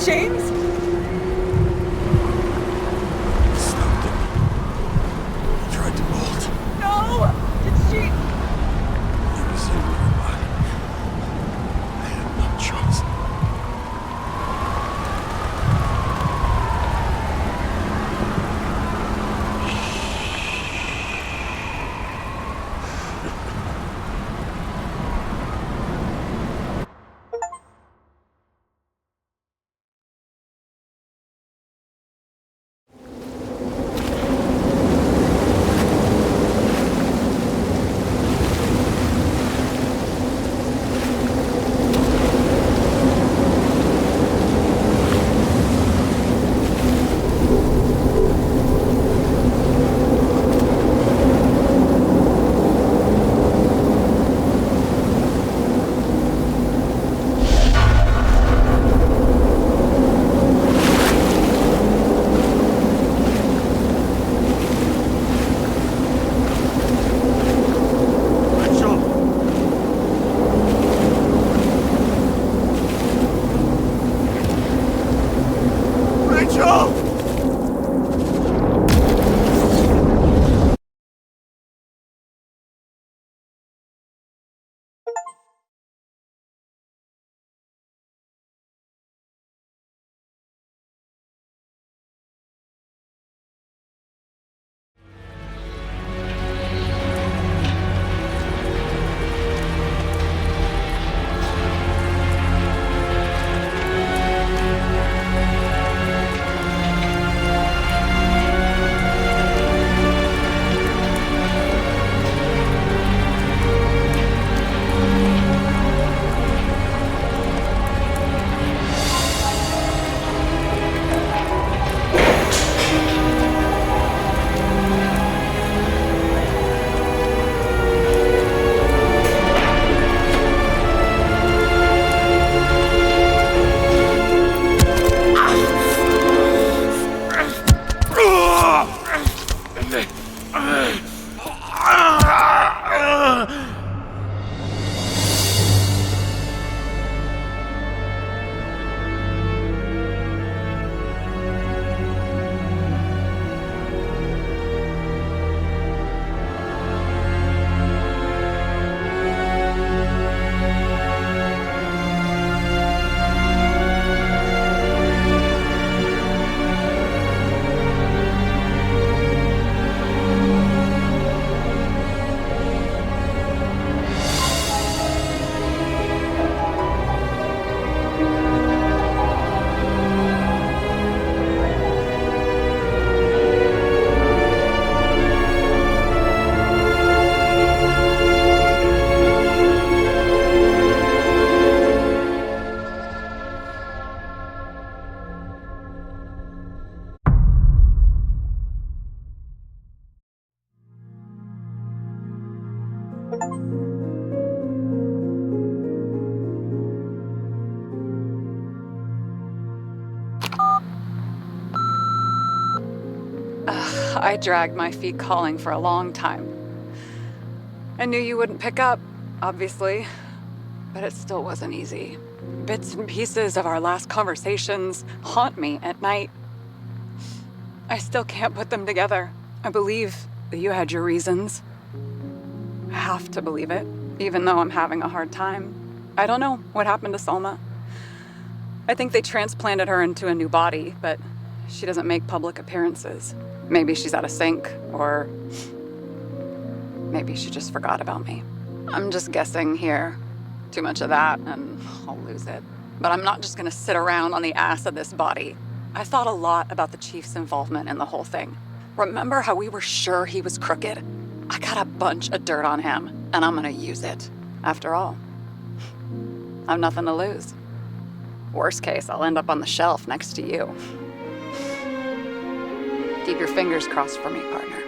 James? Stopped it. He tried to bolt. No! Did she? It was in her body. I had no choice. I dragged my feet calling for a long time. I knew you wouldn't pick up, obviously, but it still wasn't easy. Bits and pieces of our last conversations haunt me at night. I still can't put them together. I believe that you had your reasons. I have to believe it, even though I'm having a hard time. I don't know what happened to Salma. I think they transplanted her into a new body, but she doesn't make public appearances. Maybe she's out of sync, or maybe she just forgot about me. I'm just guessing here. Too much of that, and I'll lose it. But I'm not just gonna sit around on the ass of this body. I thought a lot about the chief's involvement in the whole thing. Remember how we were sure he was crooked? I got a bunch of dirt on him, and I'm gonna use it. After all, I've nothing to lose. Worst case, I'll end up on the shelf next to you. Keep your fingers crossed for me, partner.